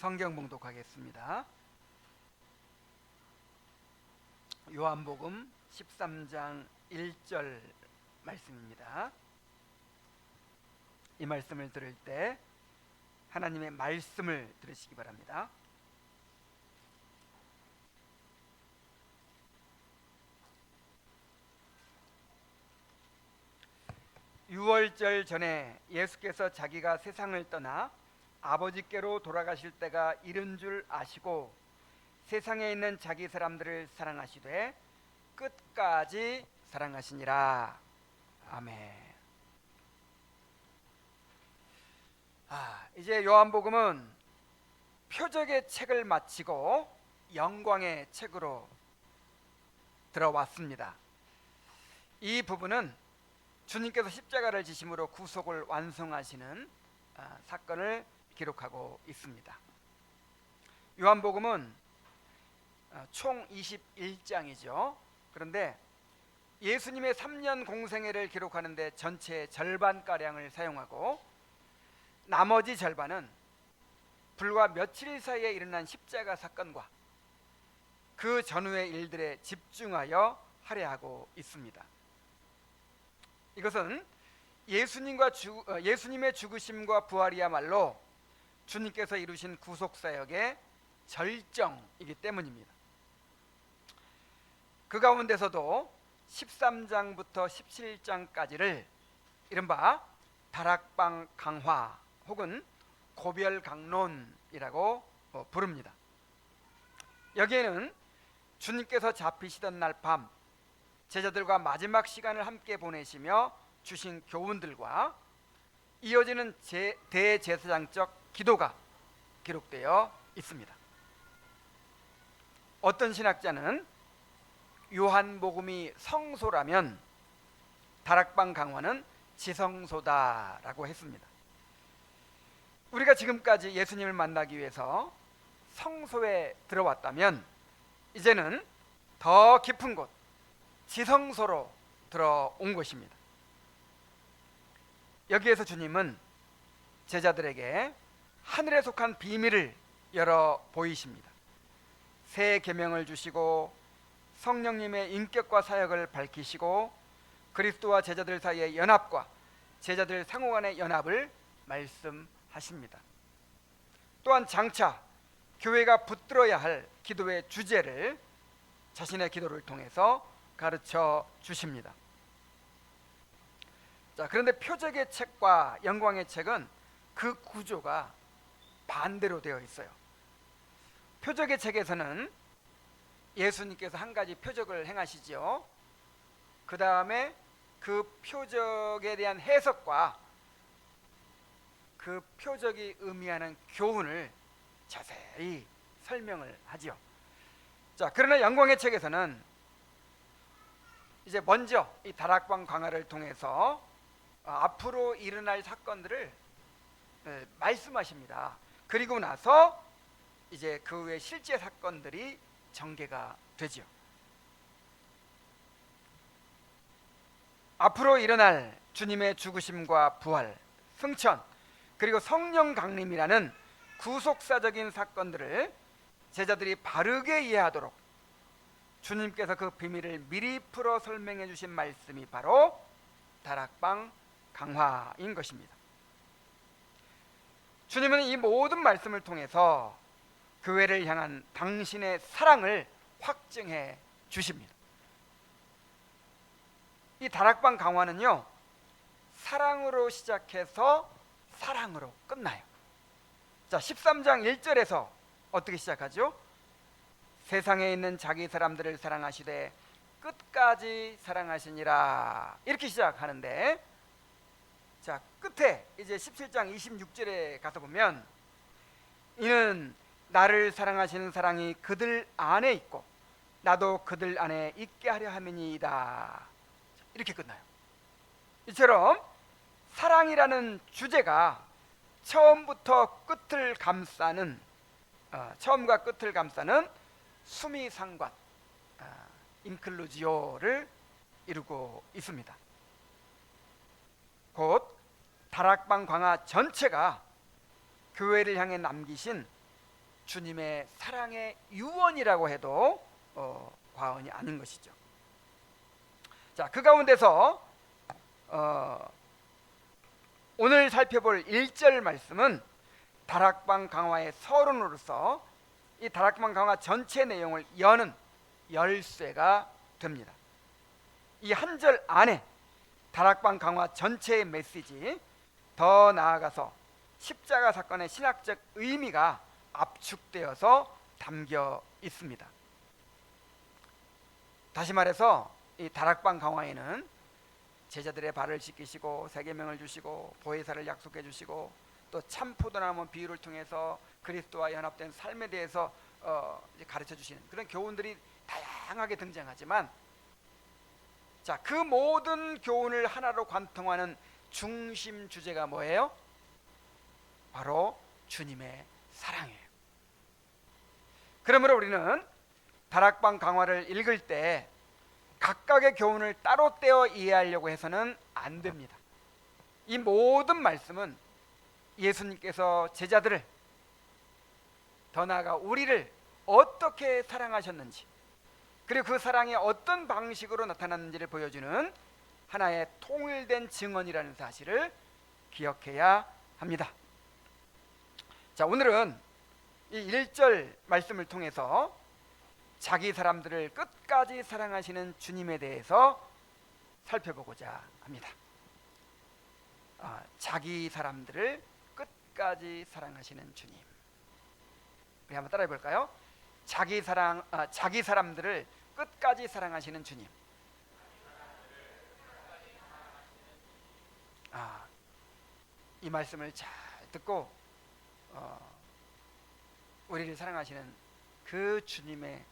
성경 봉독하겠습니다. 요한복음 13장 1절 말씀입니다. 이 말씀을 들을 때 하나님의 말씀을 들으시기 바랍니다. 유월절 전에 예수께서 자기가 세상을 떠나 아버지께로 돌아가실 때가 이른 줄 아시고 세상에 있는 자기 사람들을 사랑하시되 끝까지 사랑하시니라. 아멘. 이제 요한복음은 표적의 책을 마치고 영광의 책으로 들어왔습니다. 이 부분은 주님께서 십자가를 지심으로 구속을 완성하시는 사건을 기록하고 있습니다. 요한복음은 총 21장이죠. 그런데 예수님의 3년 공생애를 기록하는데 전체 절반가량을 사용하고 나머지 절반은 불과 며칠 사이에 일어난 십자가 사건과 그 전후의 일들에 집중하여 할애하고 있습니다. 이것은 예수님의 죽으심과 부활이야말로 주님께서 이루신 구속사역의 절정이기 때문입니다. 그 가운데서도 13장부터 17장까지를 이른바 다락방 강화 혹은 고별강론이라고 부릅니다. 여기에는 주님께서 잡히시던 날 밤 제자들과 마지막 시간을 함께 보내시며 주신 교훈들과 이어지는 대제사장적 기도가 기록되어 있습니다. 어떤 신학자는 요한복음이 성소라면 다락방 강화는 지성소다라고 했습니다. 우리가 지금까지 예수님을 만나기 위해서 성소에 들어왔다면 이제는 더 깊은 곳 지성소로 들어온 것입니다. 여기에서 주님은 제자들에게 하늘에 속한 비밀을 열어 보이십니다. 새 계명을 주시고 성령님의 인격과 사역을 밝히시고 그리스도와 제자들 사이의 연합과 제자들 상호 간의 연합을 말씀하십니다. 또한 장차 교회가 붙들어야 할 기도의 주제를 자신의 기도를 통해서 가르쳐 주십니다. 그런데 표적의 책과 영광의 책은 그 구조가 반대로 되어 있어요. 표적의 책에서는 예수님께서 한 가지 표적을 행하시죠. 그 다음에 그 표적에 대한 해석과 그 표적이 의미하는 교훈을 자세히 설명을 하죠. 그러나 영광의 책에서는 이제 먼저 이 다락방 강화를 통해서 앞으로 일어날 사건들을 말씀하십니다. 그리고 나서 이제 그 외 실제 사건들이 전개가 되죠. 앞으로 일어날 주님의 죽으심과 부활, 승천, 그리고 성령 강림이라는 구속사적인 사건들을 제자들이 바르게 이해하도록 주님께서 그 비밀을 미리 풀어 설명해 주신 말씀이 바로 다락방 강화인 것입니다. 주님은 이 모든 말씀을 통해서 교회를 향한 당신의 사랑을 확증해 주십니다. 이 다락방 강화는요, 사랑으로 시작해서 사랑으로 끝나요. 13장 1절에서 어떻게 시작하죠? 세상에 있는 자기 사람들을 사랑하시되 끝까지 사랑하시니라, 이렇게 시작하는데, 끝에 이제 17장 26절에 가서 보면 이는 나를 사랑하시는 사랑이 그들 안에 있고 나도 그들 안에 있게 하려 함이니이다, 이렇게 끝나요. 이처럼 사랑이라는 주제가 처음부터 끝을 감싸는 처음과 끝을 감싸는 수미상관 인클루지오를 이루고 있습니다. 곧 다락방 강화 전체가 교회를 향해 남기신 주님의 사랑의 유언이라고 해도 과언이 아닌 것이죠. 자, 그 가운데서 오늘 살펴볼 1절 말씀은 다락방 강화의 서론으로서 이 다락방 강화 전체 내용을 여는 열쇠가 됩니다. 이 한 절 안에 다락방 강화 전체의 메시지, 더 나아가서 십자가 사건의 신학적 의미가 압축되어서 담겨 있습니다. 다시 말해서 이 다락방 강화에는 제자들의 발을 씻기시고 세계명을 주시고 보혜사를 약속해 주시고 또 참 포도나무 비유를 통해서 그리스도와 연합된 삶에 대해서 가르쳐 주시는 그런 교훈들이 다양하게 등장하지만, 자, 그 모든 교훈을 하나로 관통하는 중심 주제가 뭐예요? 바로 주님의 사랑이에요. 그러므로 우리는 다락방 강화를 읽을 때 각각의 교훈을 따로 떼어 이해하려고 해서는 안 됩니다. 이 모든 말씀은 예수님께서 제자들을, 더 나아가 우리를 어떻게 사랑하셨는지, 그리고 그 사랑이 어떤 방식으로 나타났는지를 보여주는 하나의 통일된 증언이라는 사실을 기억해야 합니다. 자, 오늘은 이 1절 말씀을 통해서 자기 사람들을 끝까지 사랑하시는 주님에 대해서 살펴보고자 합니다. 자기 사람들을 끝까지 사랑하시는 주님. 우리 한번 따라해 볼까요? 자기 사람들을 끝까지 사랑하시는 주님. 이 말씀을 잘 듣고 우리를 사랑하시는 그 주님의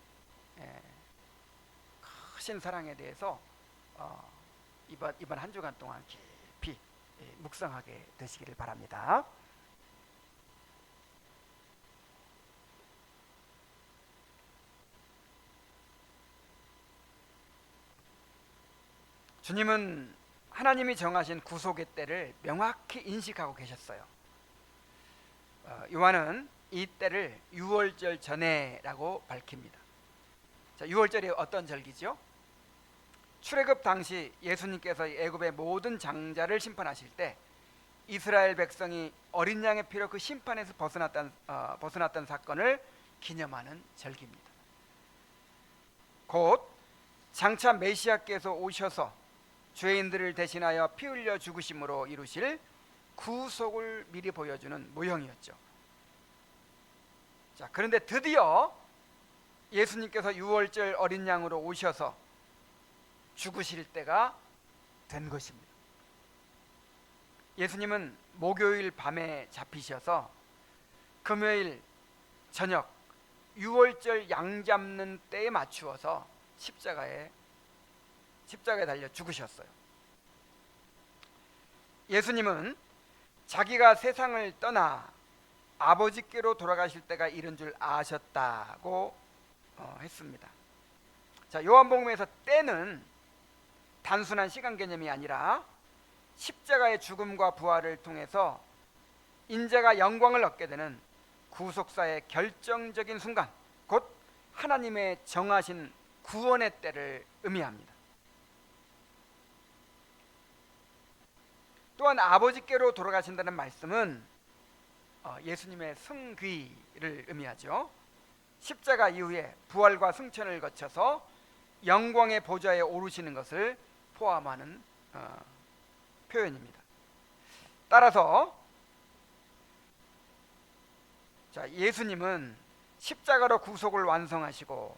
크신 사랑에 대해서 이번 한 주간 동안 깊이 묵상하게 되시기를 바랍니다. 주님은 하나님이 정하신 구속의 때를 명확히 인식하고 계셨어요. 요한은 이 때를 유월절 전에라고 밝힙니다. 자, 유월절이 어떤 절기죠? 출애굽 당시 예수님께서 애굽의 모든 장자를 심판하실 때 이스라엘 백성이 어린 양의 피로 그 심판에서 벗어났던 사건을 기념하는 절기입니다. 곧 장차 메시아께서 오셔서 죄인들을 대신하여 피 흘려 죽으심으로 이루실 구속을 미리 보여주는 모형이었죠. 자, 그런데 드디어 예수님께서 유월절 어린 양으로 오셔서 죽으실 때가 된 것입니다. 예수님은 목요일 밤에 잡히셔서 금요일 저녁 유월절 양 잡는 때에 맞추어서 십자가에 달려 죽으셨어요. 예수님은 자기가 세상을 떠나 아버지께로 돌아가실 때가 이른 줄 아셨다고 했습니다. 자, 요한복음에서 때는 단순한 시간 개념이 아니라 십자가의 죽음과 부활을 통해서 인자가 영광을 얻게 되는 구속사의 결정적인 순간, 곧 하나님의 정하신 구원의 때를 의미합니다. 또한 아버지께로 돌아가신다는 말씀은 예수님의 승귀를 의미하죠. 십자가 이후에 부활과 승천을 거쳐서 영광의 보좌에 오르시는 것을 포함하는 표현입니다. 따라서 예수님은 십자가로 구속을 완성하시고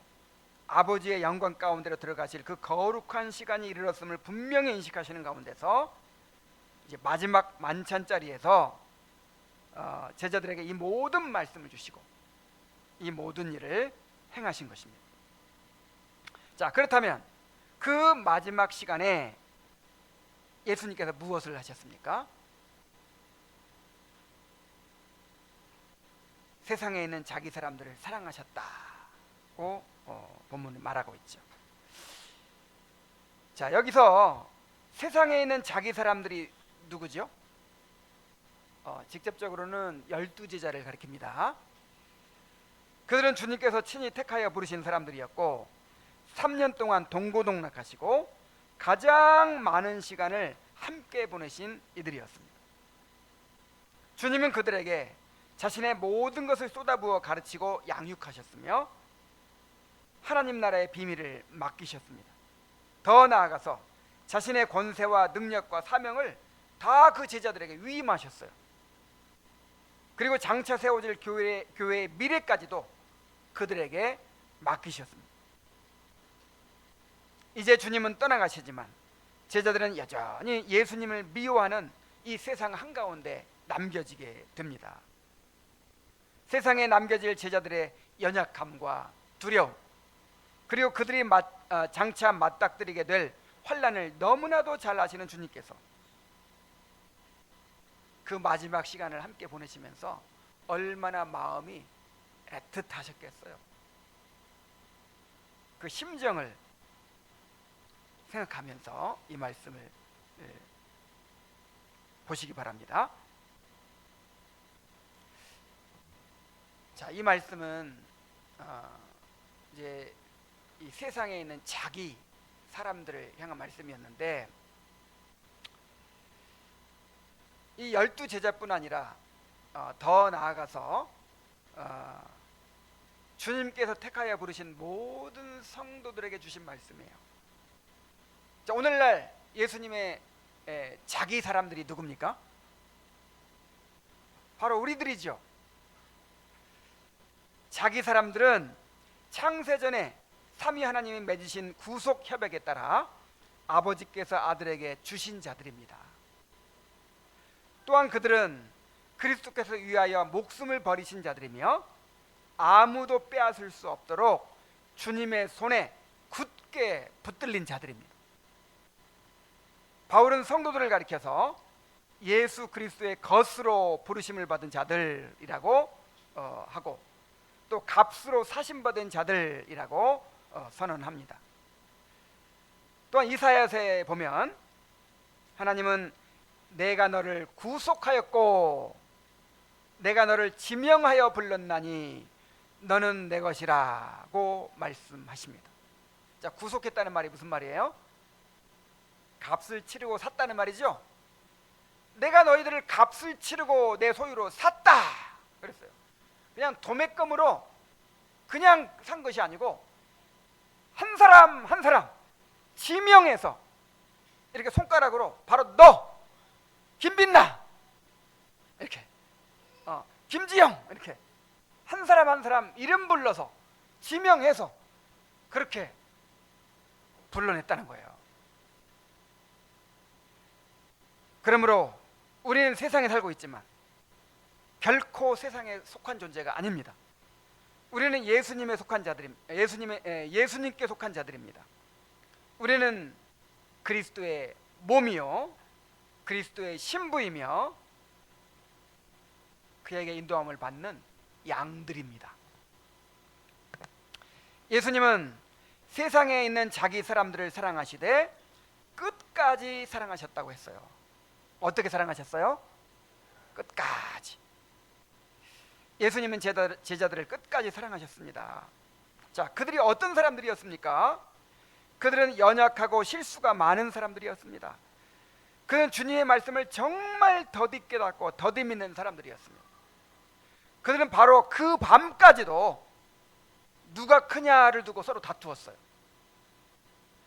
아버지의 영광 가운데로 들어가실 그 거룩한 시간이 이르렀음을 분명히 인식하시는 가운데서 이제 마지막 만찬자리에서 제자들에게 이 모든 말씀을 주시고 이 모든 일을 행하신 것입니다. 자, 그렇다면 그 마지막 시간에 예수님께서 무엇을 하셨습니까? 세상에 있는 자기 사람들을 사랑하셨다고 본문은 말하고 있죠. 자, 여기서 세상에 있는 자기 사람들이 누구죠? 직접적으로는 12제자를 가리킵니다. 그들은 주님께서 친히 택하여 부르신 사람들이었고 3년 동안 동고동락하시고 가장 많은 시간을 함께 보내신 이들이었습니다. 주님은 그들에게 자신의 모든 것을 쏟아부어 가르치고 양육하셨으며 하나님 나라의 비밀을 맡기셨습니다. 더 나아가서 자신의 권세와 능력과 사명을 다 그 제자들에게 위임하셨어요. 그리고 장차 세워질 교회의 미래까지도 그들에게 맡기셨습니다. 이제 주님은 떠나가시지만 제자들은 여전히 예수님을 미워하는 이 세상 한가운데 남겨지게 됩니다. 세상에 남겨질 제자들의 연약함과 두려움, 그리고 그들이 장차 맞닥뜨리게 될 환난을 너무나도 잘 아시는 주님께서 그 마지막 시간을 함께 보내시면서 얼마나 마음이 애틋하셨겠어요. 그 심정을 생각하면서 이 말씀을 보시기 바랍니다. 자, 이 말씀은 이제 이 세상에 있는 자기 사람들을 향한 말씀이었는데, 이 12제자뿐 아니라 더 나아가서 주님께서 택하여 부르신 모든 성도들에게 주신 말씀이에요. 자, 오늘날 예수님의 자기 사람들이 누굽니까? 바로 우리들이죠. 자기 사람들은 창세전에 삼위 하나님이 맺으신 구속 협약에 따라 아버지께서 아들에게 주신 자들입니다. 또한 그들은 그리스도께서 위하여 목숨을 버리신 자들이며 아무도 빼앗을 수 없도록 주님의 손에 굳게 붙들린 자들입니다. 바울은 성도들을 가리켜서 예수 그리스도의 것으로 부르심을 받은 자들이라고 하고, 또 값으로 사심받은 자들이라고 선언합니다. 또한 이사야서에 보면 하나님은 내가 너를 구속하였고 내가 너를 지명하여 불렀나니 너는 내 것이라고 말씀하십니다. 자, 구속했다는 말이 무슨 말이에요? 값을 치르고 샀다는 말이죠. 내가 너희들을 값을 치르고 내 소유로 샀다 그랬어요. 그냥 도매금으로 그냥 산 것이 아니고 한 사람 한 사람 지명해서 이렇게 손가락으로 바로 너 김빛나 이렇게 김지영 이렇게 한 사람 한 사람 이름 불러서 지명해서 그렇게 불러냈다는 거예요. 그러므로 우리는 세상에 살고 있지만 결코 세상에 속한 존재가 아닙니다. 우리는 예수님에 속한 자들입니다. 예수님께 속한 자들입니다. 우리는 그리스도의 몸이요 그리스도의 신부이며 그에게 인도함을 받는 양들입니다. 예수님은 세상에 있는 자기 사람들을 사랑하시되 끝까지 사랑하셨다고 했어요. 어떻게 사랑하셨어요? 끝까지. 예수님은 제자들을 끝까지 사랑하셨습니다. 자, 그들이 어떤 사람들이었습니까? 그들은 연약하고 실수가 많은 사람들이었습니다. 그는 주님의 말씀을 정말 더디 깨닫고 더디 믿는 사람들이었습니다. 그들은 바로 그 밤까지도 누가 크냐를 두고 서로 다투었어요.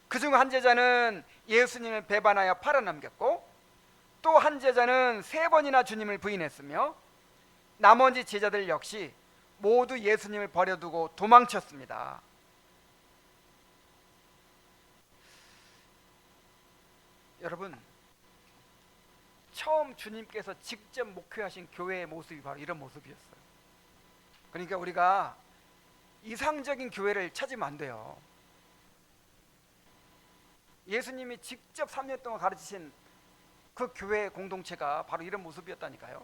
그중 한 제자는 예수님을 배반하여 팔아넘겼고, 또 한 제자는 3번이나 주님을 부인했으며, 나머지 제자들 역시 모두 예수님을 버려두고 도망쳤습니다. 여러분, 처음 주님께서 직접 목회하신 교회의 모습이 바로 이런 모습이었어요. 그러니까 우리가 이상적인 교회를 찾으면 안 돼요. 예수님이 직접 3년 동안 가르치신 그 교회 공동체가 바로 이런 모습이었다니까요.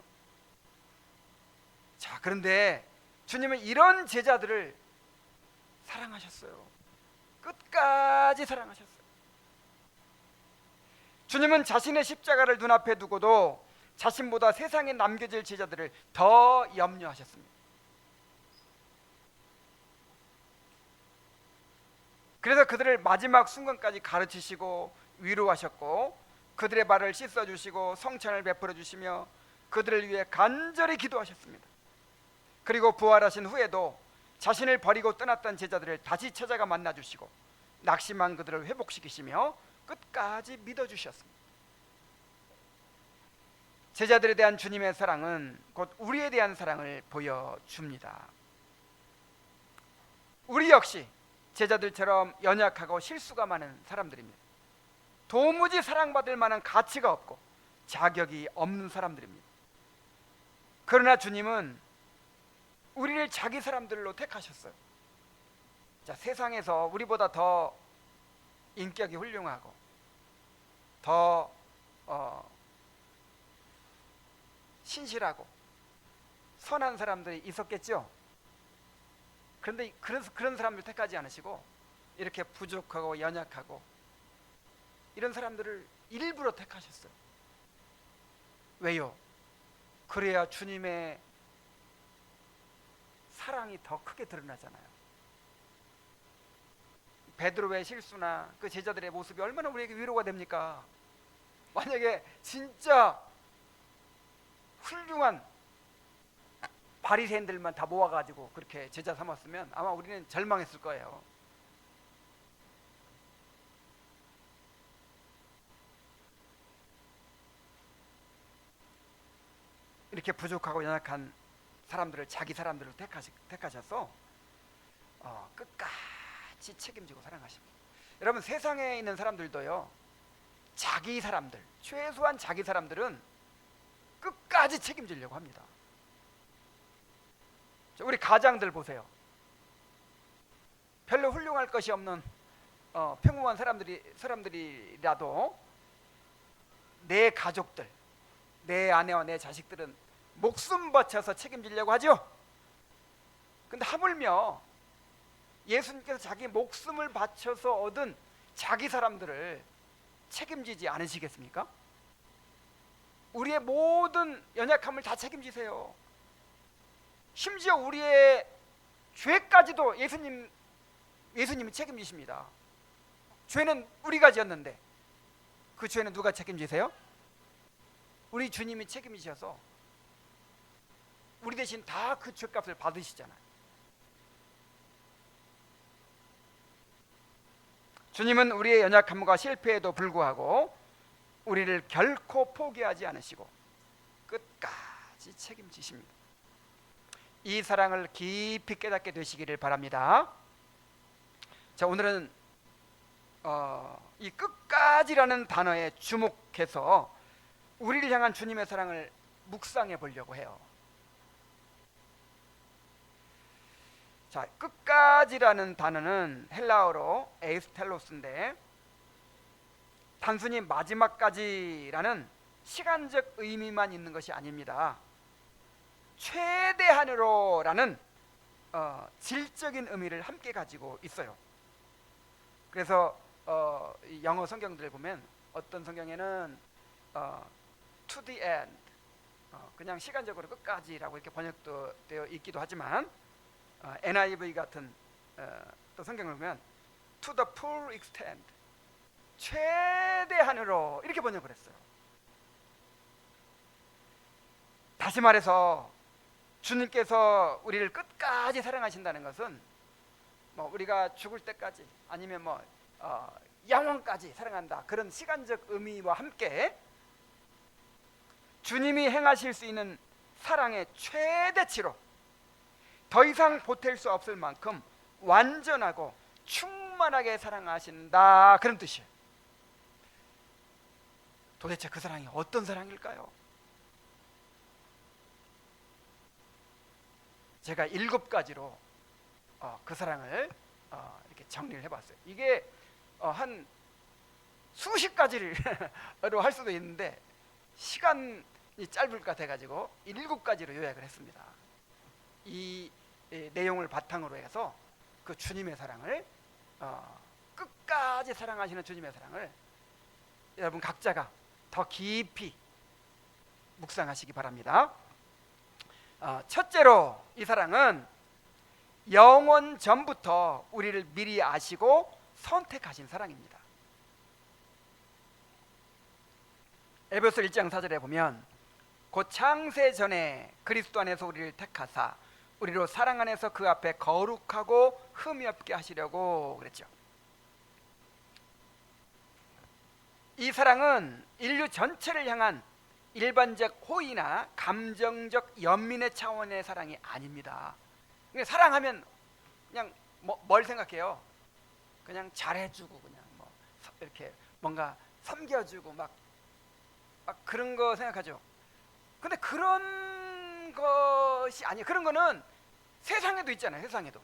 자, 그런데 주님은 이런 제자들을 사랑하셨어요. 끝까지 사랑하셨어요. 주님은 자신의 십자가를 눈앞에 두고도 자신보다 세상에 남겨질 제자들을 더 염려하셨습니다. 그래서 그들을 마지막 순간까지 가르치시고 위로하셨고 그들의 발을 씻어주시고 성찬을 베풀어 주시며 그들을 위해 간절히 기도하셨습니다. 그리고 부활하신 후에도 자신을 버리고 떠났던 제자들을 다시 찾아가 만나주시고 낙심한 그들을 회복시키시며 끝까지 믿어주셨습니다. 제자들에 대한 주님의 사랑은 곧 우리에 대한 사랑을 보여줍니다. 우리 역시 제자들처럼 연약하고 실수가 많은 사람들입니다. 도무지 사랑받을 만한 가치가 없고 자격이 없는 사람들입니다. 그러나 주님은 우리를 자기 사람들로 택하셨어요. 자, 세상에서 우리보다 더 인격이 훌륭하고 더 신실하고 선한 사람들이 있었겠죠. 그런데 그런 사람들 택하지 않으시고 이렇게 부족하고 연약하고 이런 사람들을 일부러 택하셨어요. 왜요? 그래야 주님의 사랑이 더 크게 드러나잖아요. 베드로의 실수나 그 제자들의 모습이 얼마나 우리에게 위로가 됩니까? 만약에 진짜 훌륭한 바리새인들만 다 모아가지고 그렇게 제자 삼았으면 아마 우리는 절망했을 거예요. 이렇게 부족하고 연약한 사람들을 자기 사람들로 택하셔서 끝까지 책임지고 사랑하십니다. 여러분, 세상에 있는 사람들도요, 자기 사람들, 최소한 자기 사람들은 끝까지 책임지려고 합니다. 우리 가장들 보세요. 별로 훌륭할 것이 없는 평범한 사람들이라도 내 가족들, 내 아내와 내 자식들은 목숨 바쳐서 책임지려고 하죠. 근데 하물며 예수님께서 자기 목숨을 바쳐서 얻은 자기 사람들을 책임지지 않으시겠습니까? 우리의 모든 연약함을 다 책임지세요. 심지어 우리의 죄까지도 예수님이 책임지십니다. 죄는 우리가 지었는데 그 죄는 누가 책임지세요? 우리 주님이 책임지셔서 우리 대신 다 그 죄값을 받으시잖아요. 주님은 우리의 연약함과 실패에도 불구하고 우리를 결코 포기하지 않으시고 끝까지 책임지십니다. 이 사랑을 깊이 깨닫게 되시기를 바랍니다. 자, 오늘은 이 끝까지라는 단어에 주목해서 우리를 향한 주님의 사랑을 묵상해 보려고 해요. 자, 끝까지라는 단어는 헬라어로 에이스텔로스인데 단순히 마지막까지라는 시간적 의미만 있는 것이 아닙니다. 최대한으로라는 질적인 의미를 함께 가지고 있어요. 그래서 영어 성경들을 보면 어떤 성경에는 to the end, 그냥 시간적으로 끝까지라고 이렇게 번역도 되어 있기도 하지만 NIV 같은 또 성경을 보면 to the full extent, 최대한으로 이렇게 번역을 했어요. 다시 말해서 주님께서 우리를 끝까지 사랑하신다는 것은 우리가 죽을 때까지 아니면 영원까지 사랑한다, 그런 시간적 의미와 함께 주님이 행하실 수 있는 사랑의 최대치로 더 이상 보탤 수 없을 만큼 완전하고 충만하게 사랑하신다, 그런 뜻이에요. 도대체 그 사랑이 어떤 사랑일까요? 제가 7가지로 그 사랑을 이렇게 정리를 해봤어요. 이게 한 수십 가지를 할 수도 있는데 시간이 짧을 것 같아가지고 7가지로 요약을 했습니다. 이 내용을 바탕으로 해서 그 주님의 사랑을, 끝까지 사랑하시는 주님의 사랑을 여러분 각자가 더 깊이 묵상하시기 바랍니다. 첫째로 이 사랑은 영원 전부터 우리를 미리 아시고 선택하신 사랑입니다. 에베소 1장 4절에 보면 곧 창세 전에 그리스도 안에서 우리를 택하사 우리로 사랑 안에서 그 앞에 거룩하고 흠이 없게 하시려고 그랬죠. 이 사랑은 인류 전체를 향한 일반적 호의나 감정적 연민의 차원의 사랑이 아닙니다. 사랑하면 그냥 뭘 생각해요? 그냥 잘해주고 그냥 뭐 이렇게 뭔가 섬겨주고 막 그런 거 생각하죠. 근데 그런 것이 아니에요. 그런 거는 세상에도 있잖아요. 세상에도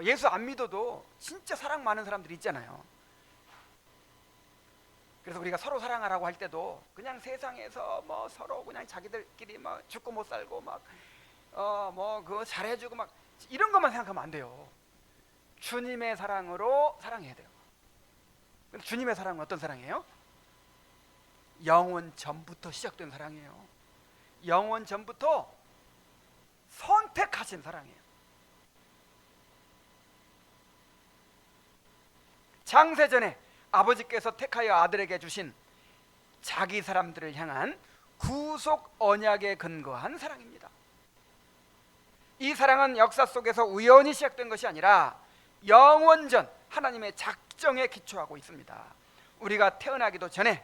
예수 안 믿어도 진짜 사랑 많은 사람들이 있잖아요. 그래서 우리가 서로 사랑하라고 할 때도 그냥 세상에서 뭐 서로 그냥 자기들끼리 막 죽고 못 살고 막 뭐 그거 잘해주고 막 이런 것만 생각하면 안 돼요. 주님의 사랑으로 사랑해야 돼요. 근데 주님의 사랑은 어떤 사랑이에요? 영원 전부터 시작된 사랑이에요. 영원 전부터 선택하신 사랑이에요. 창세전에 아버지께서 택하여 아들에게 주신 자기 사람들을 향한 구속 언약에 근거한 사랑입니다. 이 사랑은 역사 속에서 우연히 시작된 것이 아니라 영원전 하나님의 작정에 기초하고 있습니다. 우리가 태어나기도 전에,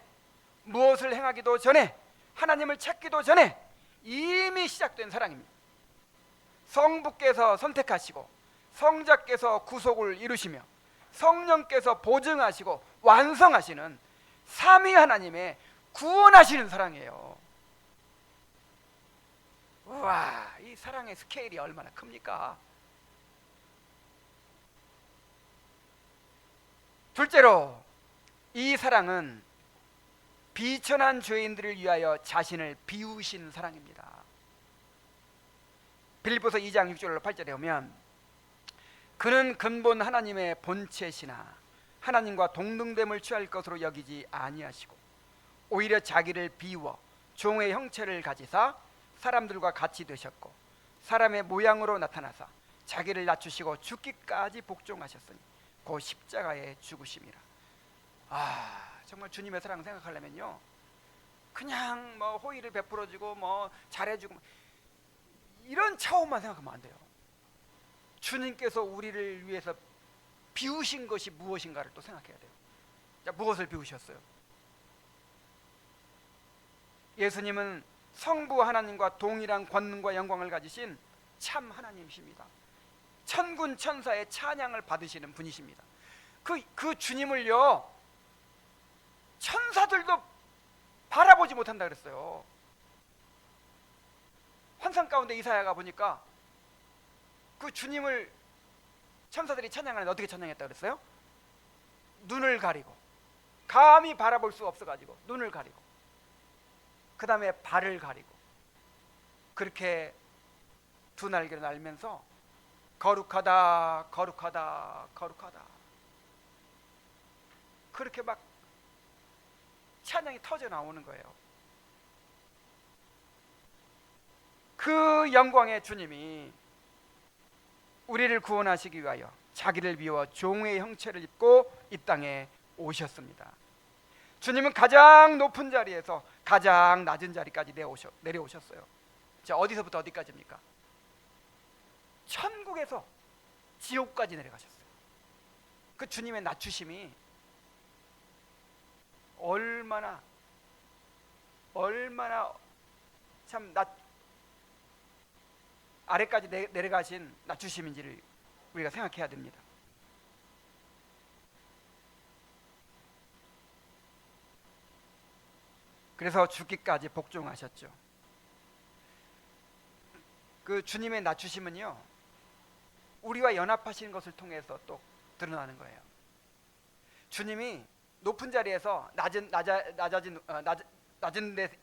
무엇을 행하기도 전에, 하나님을 찾기도 전에 이미 시작된 사랑입니다. 성부께서 선택하시고 성자께서 구속을 이루시며 성령께서 보증하시고 완성하시는 삼위 하나님의 구원하시는 사랑이에요. 우와, 이 사랑의 스케일이 얼마나 큽니까? 둘째로, 이 사랑은 비천한 죄인들을 위하여 자신을 비우신 사랑입니다. 빌립보서 2장 6절로 8절에 보면 그는 근본 하나님의 본체시나 하나님과 동등됨을 취할 것으로 여기지 아니하시고 오히려 자기를 비워 종의 형체를 가지사 사람들과 같이 되셨고 사람의 모양으로 나타나사 자기를 낮추시고 죽기까지 복종하셨으니 그 십자가에 죽으심이라. 정말 주님의 사랑 생각하려면요, 그냥 뭐 호의를 베풀어주고 뭐 잘해주고 이런 차원만 생각하면 안 돼요. 주님께서 우리를 위해서 비우신 것이 무엇인가를 또 생각해야 돼요. 자, 무엇을 비우셨어요? 예수님은 성부 하나님과 동일한 권능과 영광을 가지신 참 하나님이십니다. 천군 천사의 찬양을 받으시는 분이십니다. 그 주님을요, 천사들도 바라보지 못한다 그랬어요. 환상 가운데 이사야가 보니까 그 주님을 천사들이 찬양하는데 어떻게 찬양했다 그랬어요? 눈을 가리고, 감히 바라볼 수 없어가지고 눈을 가리고, 그 다음에 발을 가리고, 그렇게 두 날개를 날면서 거룩하다 거룩하다 거룩하다 그렇게 막 찬양이 터져 나오는 거예요. 그 영광의 주님이 우리를 구원하시기 위하여 자기를 비워 종의 형체를 입고 이 땅에 오셨습니다. 주님은 가장 높은 자리에서 가장 낮은 자리까지 내려오셨어요. 자, 어디서부터 어디까지입니까? 천국에서 지옥까지 내려가셨어요. 그 주님의 낮추심이 얼마나 참 아래까지 내려가신 낮추심인지를 우리가 생각해야 됩니다. 그래서 죽기까지 복종하셨죠. 그 주님의 낮추심은요, 우리와 연합하시는 것을 통해서 또 드러나는 거예요. 주님이 높은 자리에서 낮은 데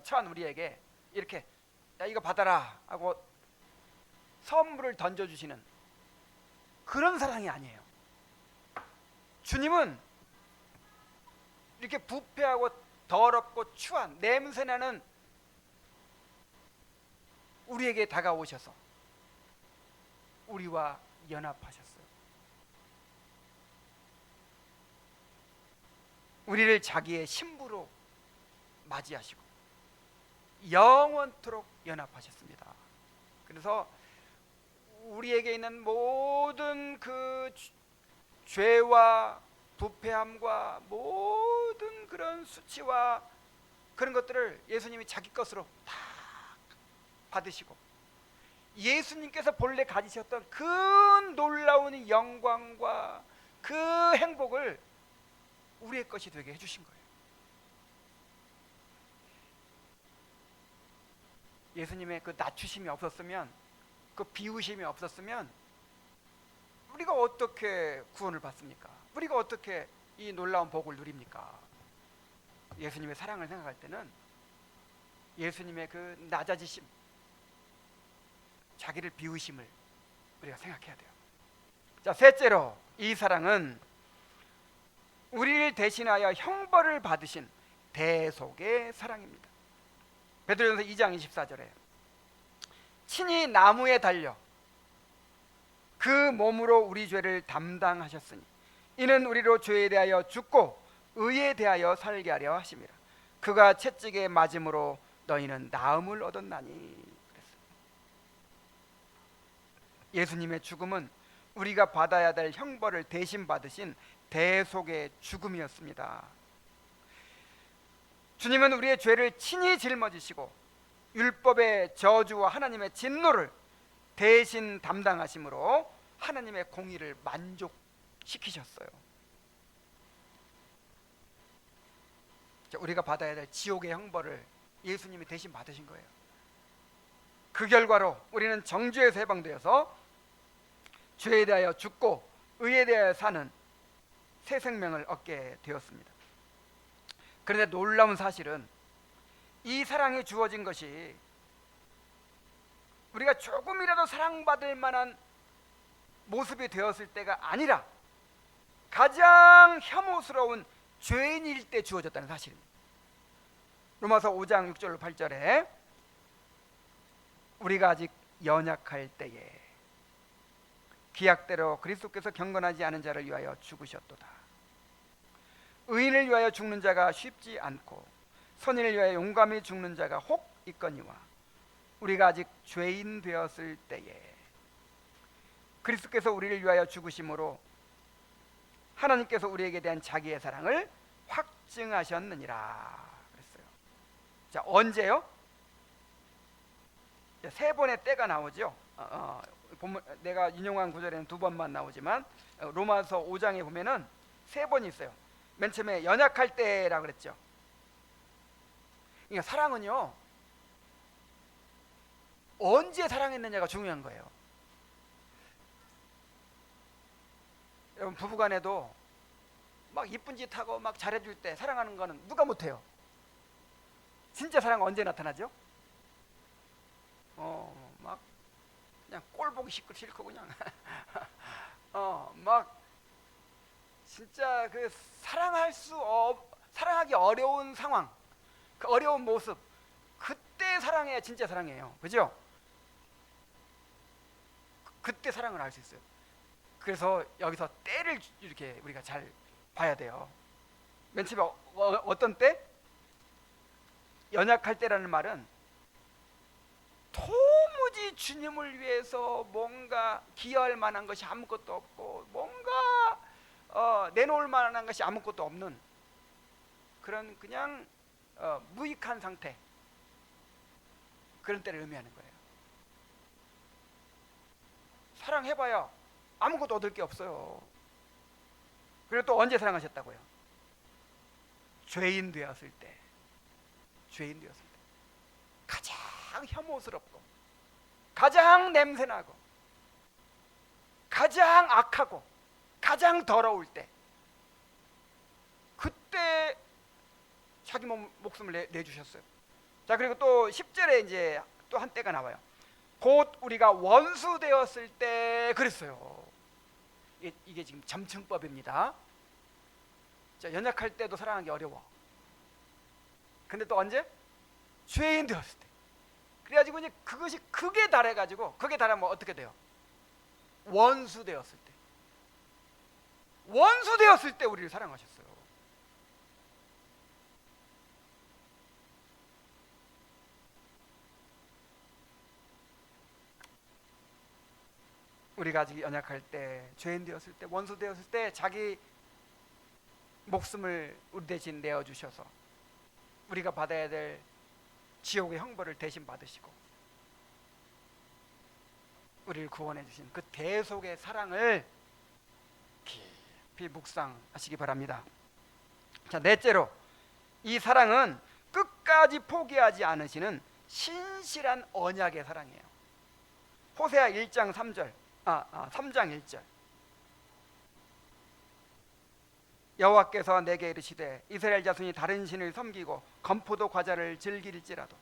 처한 우리에게 이렇게 야, 이거 받아라 하고 선물을 던져주시는 그런 사랑이 아니에요. 주님은 이렇게 부패하고 더럽고 추한 냄새나는 우리에게 다가오셔서 우리와 연합하셨어요. 우리를 자기의 신부로 맞이하시고 영원토록 연합하셨습니다. 그래서 우리에게 있는 모든 그 죄와 부패함과 모든 그런 수치와 그런 것들을 예수님이 자기 것으로 다 받으시고, 예수님께서 본래 가지셨던 그 놀라운 영광과 그 행복을 우리의 것이 되게 해주신 거예요. 예수님의 그 낮추심이 없었으면, 그 비우심이 없었으면 우리가 어떻게 구원을 받습니까? 우리가 어떻게 이 놀라운 복을 누립니까? 예수님의 사랑을 생각할 때는 예수님의 그 낮아지심, 자기를 비우심을 우리가 생각해야 돼요. 자, 셋째로, 이 사랑은 우리를 대신하여 형벌을 받으신 대속의 사랑입니다. 베드로전서 2장 24절에 친히 나무에 달려 그 몸으로 우리 죄를 담당하셨으니 이는 우리로 죄에 대하여 죽고 의에 대하여 살게 하려 하심이라. 그가 채찍에 맞음으로 너희는 나음을 얻었나니. 그랬어요. 예수님의 죽음은 우리가 받아야 될 형벌을 대신 받으신 대속의 죽음이었습니다. 주님은 우리의 죄를 친히 짊어지시고 율법의 저주와 하나님의 진노를 대신 담당하심으로 하나님의 공의를 만족시키셨어요. 우리가 받아야 될 지옥의 형벌을 예수님이 대신 받으신 거예요. 그 결과로 우리는 정죄에서 해방되어서 죄에 대하여 죽고 의에 대하여 사는 새 생명을 얻게 되었습니다. 그런데 놀라운 사실은 이 사랑이 주어진 것이 우리가 조금이라도 사랑받을 만한 모습이 되었을 때가 아니라 가장 혐오스러운 죄인일 때 주어졌다는 사실입니다. 로마서 5장 6절 8절에 우리가 아직 연약할 때에 기약대로 그리스도께서 경건하지 않은 자를 위하여 죽으셨도다. 의인을 위하여 죽는 자가 쉽지 않고 선인을 위하여 용감히 죽는 자가 혹 있거니와 우리가 아직 죄인 되었을 때에 그리스도께서 우리를 위하여 죽으심으로 하나님께서 우리에게 대한 자기의 사랑을 확증하셨느니라 그랬어요. 자, 언제요? 세 번의 때가 나오죠. 내가 인용한 구절에는 두 번만 나오지만 로마서 5장에 보면은 세 번이 있어요. 맨 처음에 연약할 때라 그랬죠. 그러니까 사랑은요, 언제 사랑했느냐가 중요한 거예요. 여러분, 부부간에도 막 이쁜 짓 하고 막 잘해줄 때 사랑하는 거는 누가 못해요? 진짜 사랑은 언제 나타나죠? 막 그냥 꼴 보기 싫고 그냥 막 진짜 그 사랑하기 어려운 상황, 그 어려운 모습, 그때 사랑해야 진짜 사랑이에요. 그죠? 그때 사랑을 알 수 있어요. 그래서 여기서 때를 이렇게 우리가 잘 봐야 돼요. 맨 처음에 어떤 때? 연약할 때라는 말은 도무지 주님을 위해서 뭔가 기여할 만한 것이 아무것도 없고 뭔가 내놓을 만한 것이 아무것도 없는 그런 그냥 무익한 상태, 그런 때를 의미하는 거예요. 사랑해봐야 아무것도 얻을 게 없어요. 그리고 또 언제 사랑하셨다고요? 죄인 되었을 때. 죄인 되었을 때 가장 혐오스럽고 가장 냄새나고 가장 악하고 가장 더러울 때, 그때 자기 목숨을 내주셨어요. 자, 그리고 또 10절에 이제 또 한 때가 나와요. 곧 우리가 원수 되었을 때 그랬어요. 이게 지금 점층법입니다. 자, 연약할 때도 사랑하기 어려워. 근데 또 언제? 죄인 되었을 때. 그래가지고 이제 그것이 극에 달해가지고, 극에 달하면 어떻게 돼요? 원수 되었을 때. 원수 되었을 때 우리를 사랑하셨어요. 우리가 아직 연약할 때, 죄인 되었을 때, 원수 되었을 때 자기 목숨을 우리 대신 내어주셔서 우리가 받아야 될 지옥의 형벌을 대신 받으시고 우리를 구원해 주신 그 대속의 사랑을 깊이 묵상하시기 바랍니다. 자, 넷째로, 이 사랑은 끝까지 포기하지 않으시는 신실한 언약의 사랑이에요. 호세아 1장 3절, 3장 1절. 여호와께서 내게 이르시되 이스라엘 자손이 다른 신을 섬기고 건포도 과자를 즐길지라도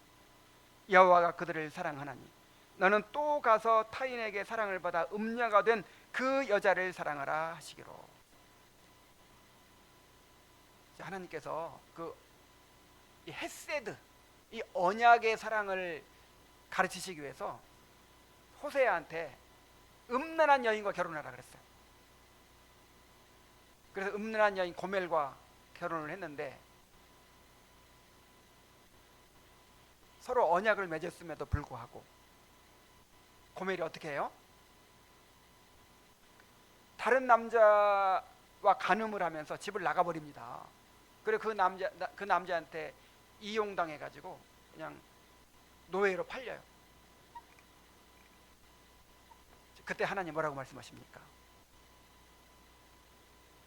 여호와가 그들을 사랑하나니 너는 또 가서 타인에게 사랑을 받아 음녀가 된 그 여자를 사랑하라 하시기로. 하나님께서 이 헤세드, 이 언약의 사랑을 가르치시기 위해서 호세아한테 음란한 여인과 결혼하라 그랬어요. 그래서 음란한 여인 고멜과 결혼을 했는데 서로 언약을 맺었음에도 불구하고 고멜이 어떻게 해요? 다른 남자와 간음을 하면서 집을 나가버립니다. 그리고 그 남자한테 이용당해가지고 그냥 노예로 팔려요. 그때 하나님 뭐라고 말씀하십니까?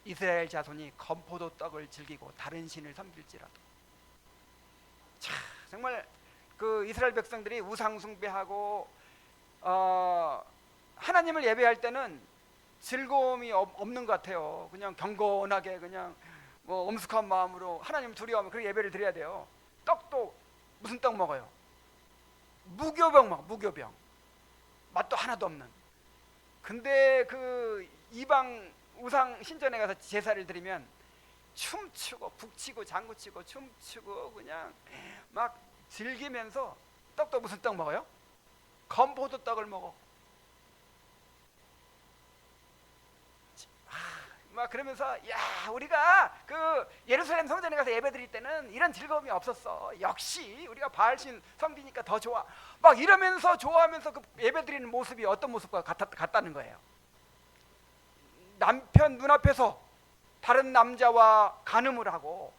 이스라엘 자손이 건포도 떡을 즐기고 다른 신을 섬길지라도. 자, 정말 그 이스라엘 백성들이 우상 숭배하고 하나님을 예배할 때는 즐거움이 없는 것 같아요. 그냥 경건하게 그냥 뭐 엄숙한 마음으로 하나님을 두려워하면 그 예배를 드려야 돼요. 떡도 무슨 떡 먹어요? 무교병 먹어. 무교병. 맛도 하나도 없는. 근데 그 이방 우상 신전에 가서 제사를 드리면 춤추고 북치고 장구치고 춤추고 그냥 막 즐기면서 떡도 무슨 떡 먹어요? 건포도 떡을 먹어. 막 그러면서 야, 우리가 그 예루살렘 성전에 가서 예배 드릴 때는 이런 즐거움이 없었어. 역시 우리가 바알신 섬기니까 더 좋아. 막 이러면서 좋아하면서 그 예배 드리는 모습이 어떤 모습과 같다는 거예요. 남편 눈앞에서 다른 남자와 간음을 하고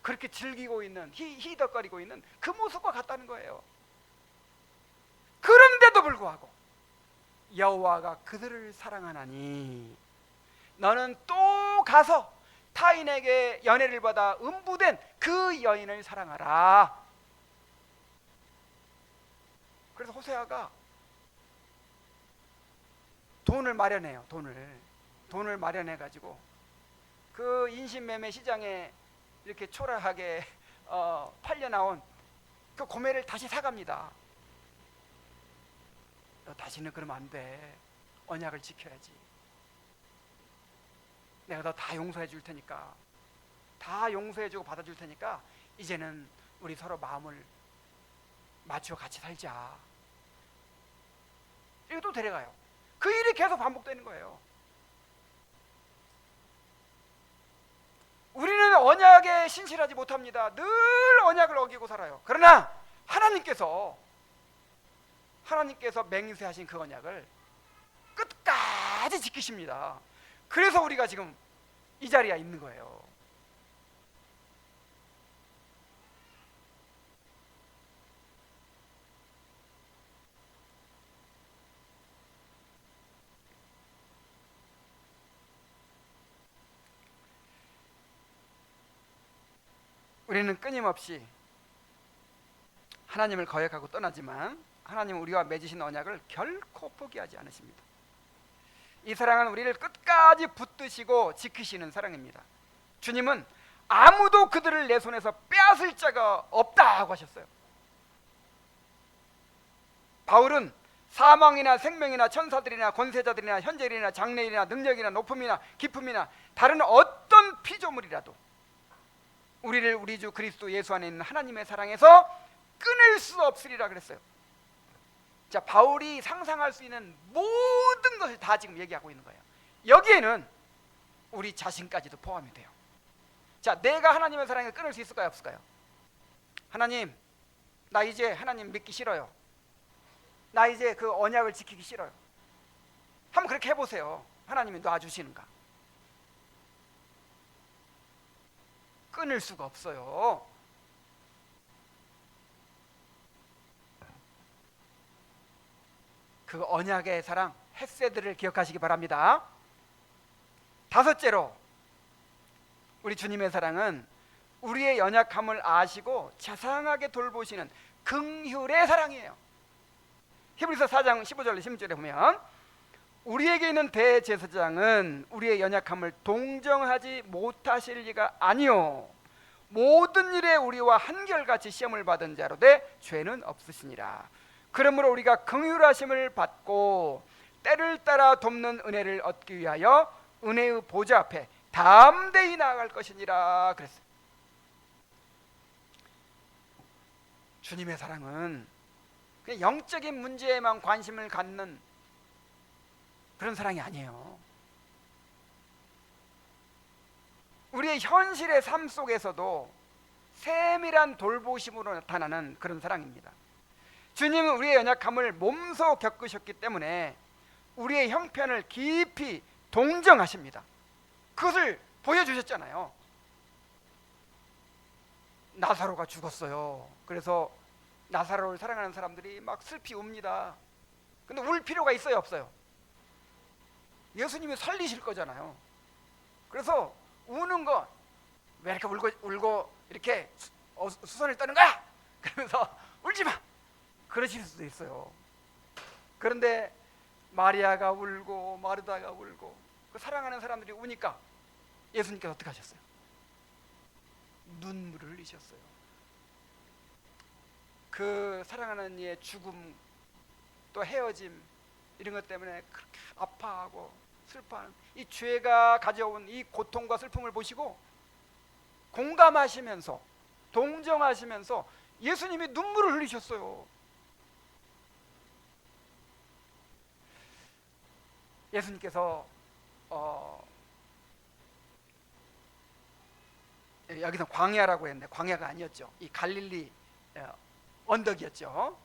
그렇게 즐기고 있는 히덕거리고 있는 그 모습과 같다는 거예요. 그런데도 불구하고 여호와가 그들을 사랑하나니 너는 또 가서 타인에게 연애를 받아 음부된 그 여인을 사랑하라. 그래서 호세아가 돈을 마련해요. 돈을 마련해 가지고 그 인신매매 시장에 이렇게 초라하게 팔려 나온 그 고멜을 다시 사갑니다. 너 다시는 그러면 안 돼. 언약을 지켜야지. 내가 너 다 용서해 줄 테니까, 다 용서해 주고 받아줄 테니까 이제는 우리 서로 마음을 맞추어 같이 살자. 이것도 데려가요. 그 일이 계속 반복되는 거예요. 우리는 언약에 신실하지 못합니다. 늘 언약을 어기고 살아요. 그러나 하나님께서 맹세하신 그 언약을 끝까지 지키십니다. 그래서 우리가 지금 이 자리에 있는 거예요. 우리는 끊임없이 하나님을 거역하고 떠나지만 하나님은 우리와 맺으신 언약을 결코 포기하지 않으십니다. 이 사랑은 우리를 끝까지 붙드시고 지키시는 사랑입니다. 주님은 아무도 그들을 내 손에서 빼앗을 자가 없다고 하셨어요. 바울은 사망이나 생명이나 천사들이나 권세자들이나 현재일이나 장래일이나 능력이나 높음이나 깊음이나 다른 어떤 피조물이라도 우리를 우리 주 그리스도 예수 안에 있는 하나님의 사랑에서 끊을 수 없으리라 그랬어요. 자, 바울이 상상할 수 있는 모든 것을 다 지금 얘기하고 있는 거예요. 여기에는 우리 자신까지도 포함이 돼요. 자, 내가 하나님의 사랑을 끊을 수 있을까요, 없을까요? 하나님, 나 이제 하나님 믿기 싫어요. 나 이제 그 언약을 지키기 싫어요. 한번 그렇게 해보세요. 하나님이 놔주시는가? 끊을 수가 없어요. 그 언약의 사랑 헤세드를 기억하시기 바랍니다. 다섯째로, 우리 주님의 사랑은 우리의 연약함을 아시고 자상하게 돌보시는 긍휼의 사랑이에요. 히브리서 4장 15절 16절에 보면 우리에게 있는 대제사장은 우리의 연약함을 동정하지 못하실 리가 아니요 모든 일에 우리와 한결같이 시험을 받은 자로되 죄는 없으시니라. 그러므로 우리가 긍휼하심을 받고 때를 따라 돕는 은혜를 얻기 위하여 은혜의 보좌 앞에 담대히 나아갈 것이니라 그랬어요. 주님의 사랑은 그냥 영적인 문제에만 관심을 갖는 그런 사랑이 아니에요. 우리의 현실의 삶 속에서도 세밀한 돌보심으로 나타나는 그런 사랑입니다. 주님은 우리의 연약함을 몸소 겪으셨기 때문에 우리의 형편을 깊이 동정하십니다. 그것을 보여주셨잖아요. 나사로가 죽었어요. 그래서 나사로를 사랑하는 사람들이 막 슬피 웁니다. 근데 울 필요가 있어요, 없어요? 예수님이 살리실 거잖아요. 그래서 우는 거 왜 이렇게 울고 이렇게 수선을 떠는 거야? 그러면서 울지 마! 그러실 수도 있어요. 그런데 마리아가 울고 마르다가 울고 그 사랑하는 사람들이 우니까 예수님께서 어떻게 하셨어요? 눈물을 흘리셨어요. 그 사랑하는 이의 죽음 또 헤어짐 이런 것 때문에 그렇게 아파하고 슬퍼하는 이 죄가 가져온 이 고통과 슬픔을 보시고 공감하시면서 동정하시면서 예수님이 눈물을 흘리셨어요. 예수님께서 여기서 광야라고 했는데 광야가 아니었죠. 이 갈릴리 언덕이었죠.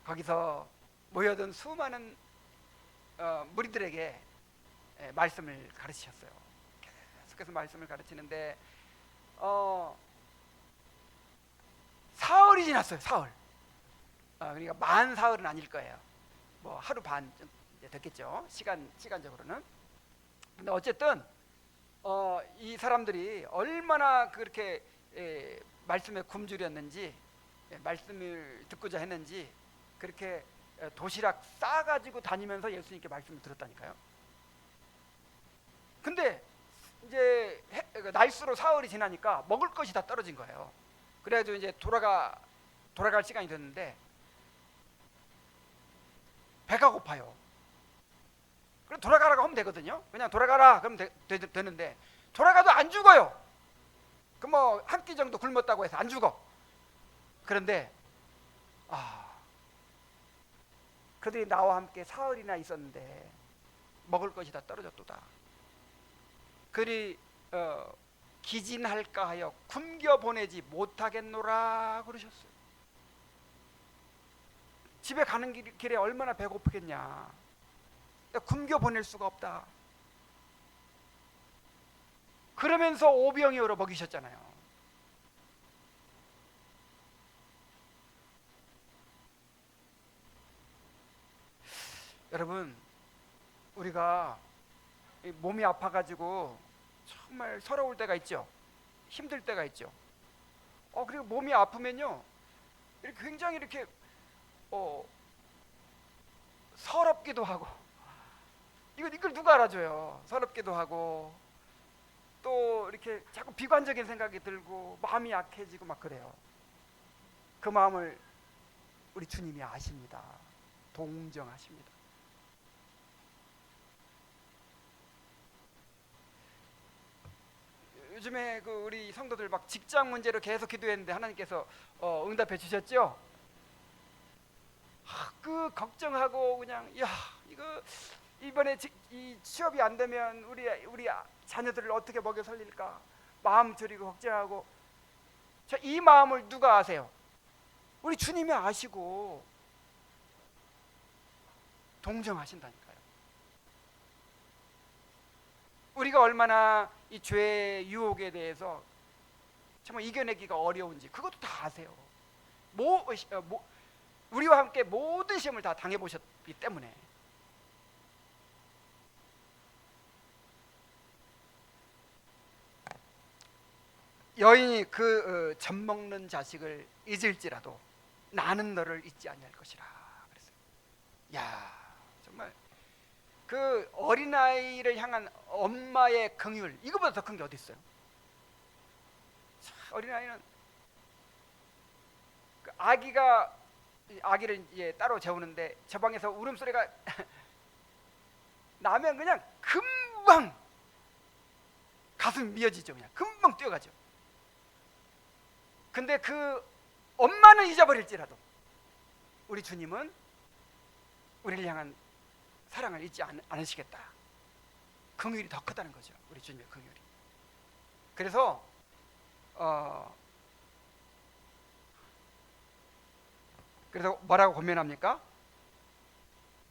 거기서 모여든 수많은 무리들에게 말씀을 가르치셨어요. 계속해서 말씀을 가르치는데 사흘이 지났어요. 사흘. 그러니까 만 사흘은 아닐 거예요. 뭐 하루 반 됐겠죠. 시간적으로는. 근데 어쨌든 이 사람들이 얼마나 그렇게 말씀에 굶주렸는지 말씀을 듣고자 했는지 그렇게 도시락 싸가지고 다니면서 예수님께 말씀을 들었다니까요. 근데 이제 날수로 사흘이 지나니까 먹을 것이 다 떨어진 거예요. 그래가지고 이제 돌아갈 시간이 됐는데 배가 고파요. 그럼 돌아가라고 하면 되거든요. 그냥 돌아가라 그러면 되는데 돌아가도 안 죽어요. 그 뭐 한 끼 정도 굶었다고 해서 안 죽어. 그런데 그들이 나와 함께 사흘이나 있었는데 먹을 것이 다 떨어졌도다. 그리 기진할까 하여 굶겨 보내지 못하겠노라 그러셨어요. 집에 가는 길에 얼마나 배고프겠냐. 굶겨 보낼 수가 없다. 그러면서 오병이어로 먹이셨잖아요. 여러분, 우리가 몸이 아파가지고 정말 서러울 때가 있죠. 힘들 때가 있죠. 그리고 몸이 아프면요, 이렇게 굉장히 이렇게 서럽기도 하고, 이걸 누가 알아줘요? 서럽기도 하고, 또 이렇게 자꾸 비관적인 생각이 들고 마음이 약해지고 막 그래요. 그 마음을 우리 주님이 아십니다. 동정하십니다. 요즘에 그 우리 성도들 막 직장 문제로 계속 기도했는데 하나님께서 응답해 주셨죠? 그 걱정하고 그냥 이거 이번에 이 취업이 안 되면 우리 자녀들을 어떻게 먹여 살릴까 마음 졸이고 걱정하고. 자, 이 마음을 누가 아세요? 우리 주님이 아시고 동정하신다니까요. 우리가 얼마나 이 죄의 유혹에 대해서 정말 이겨내기가 어려운지 그것도 다 아세요. 우리와 함께 모든 시험을 다 당해보셨기 때문에. 여인이 그 젖먹는 자식을 잊을지라도 나는 너를 잊지 아니할 것이라 그랬어요. 야, 정말 그 어린아이를 향한 엄마의 긍휼, 이거보다 더 큰 게 어디 있어요? 어린아이는 그 아기를 이제 따로 재우는데 저 방에서 울음소리가 나면 그냥 금방 가슴이 미어지죠. 그냥 금방 뛰어가죠. 근데 그 엄마는 잊어버릴지라도 우리 주님은 우리를 향한 사랑을 잊지 않으시겠다. 긍휼이 더 크다는 거죠. 우리 주님의 긍휼이. 그래서 뭐라고 권면합니까?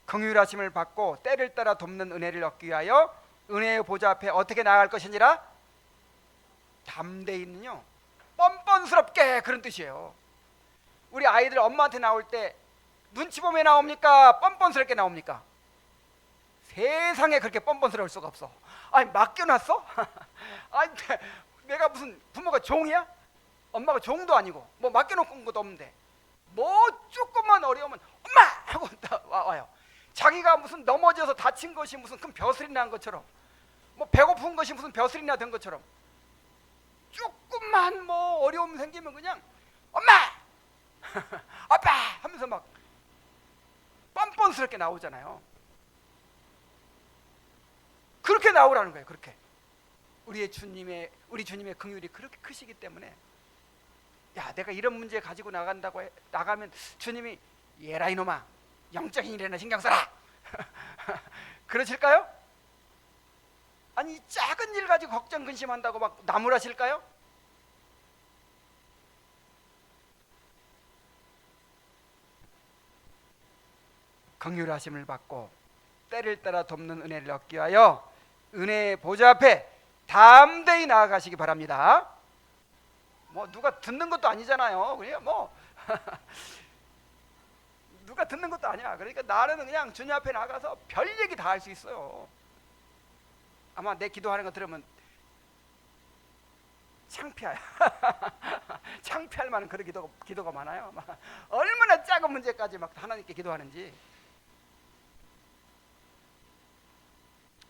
긍휼하심을 받고 때를 따라 돕는 은혜를 얻기 위하여 은혜의 보좌 앞에 어떻게 나아갈 것이니라? 담대히는요, 뻔뻔스럽게, 그런 뜻이에요. 우리 아이들 엄마한테 나올 때 눈치 보며 나옵니까? 뻔뻔스럽게 나옵니까? 세상에 그렇게 뻔뻔스러울 수가 없어. 아니, 맡겨놨어? 아니, 내가 무슨 부모가 종이야? 엄마가 종도 아니고 뭐 맡겨놓은 것도 없는데 뭐 조금만 어려우면 엄마! 하고 와요. 자기가 무슨 넘어져서 다친 것이 무슨 큰 벼슬이 난 것처럼, 뭐 배고픈 것이 무슨 벼슬이 나 된 것처럼, 조금만 뭐 어려움 생기면 그냥 엄마! 아빠! 하면서 막 뻔뻔스럽게 나오잖아요. 그렇게 나오라는 거예요. 그렇게 우리 주님의 긍휼이 그렇게 크시기 때문에, 야, 내가 이런 문제 가지고 나가면 주님이 얘라 이놈아, 영적인 일에나 신경 써라 그러실까요? 아니, 작은 일 가지고 걱정 근심한다고 막 나무라실까요? 긍휼하심을 받고 때를 따라 돕는 은혜를 얻기 위하여 은혜의 보좌 앞에 담대히 나아가시기 바랍니다. 뭐 누가 듣는 것도 아니잖아요. 그냥 뭐 누가 듣는 것도 아니야. 그러니까 나는 그냥 주님 앞에 나가서 별 얘기 다 할 수 있어요. 아마 내 기도하는 거 들으면 창피해. 창피할 만한 그런 기도가 많아요. 얼마나 작은 문제까지 막 하나님께 기도하는지.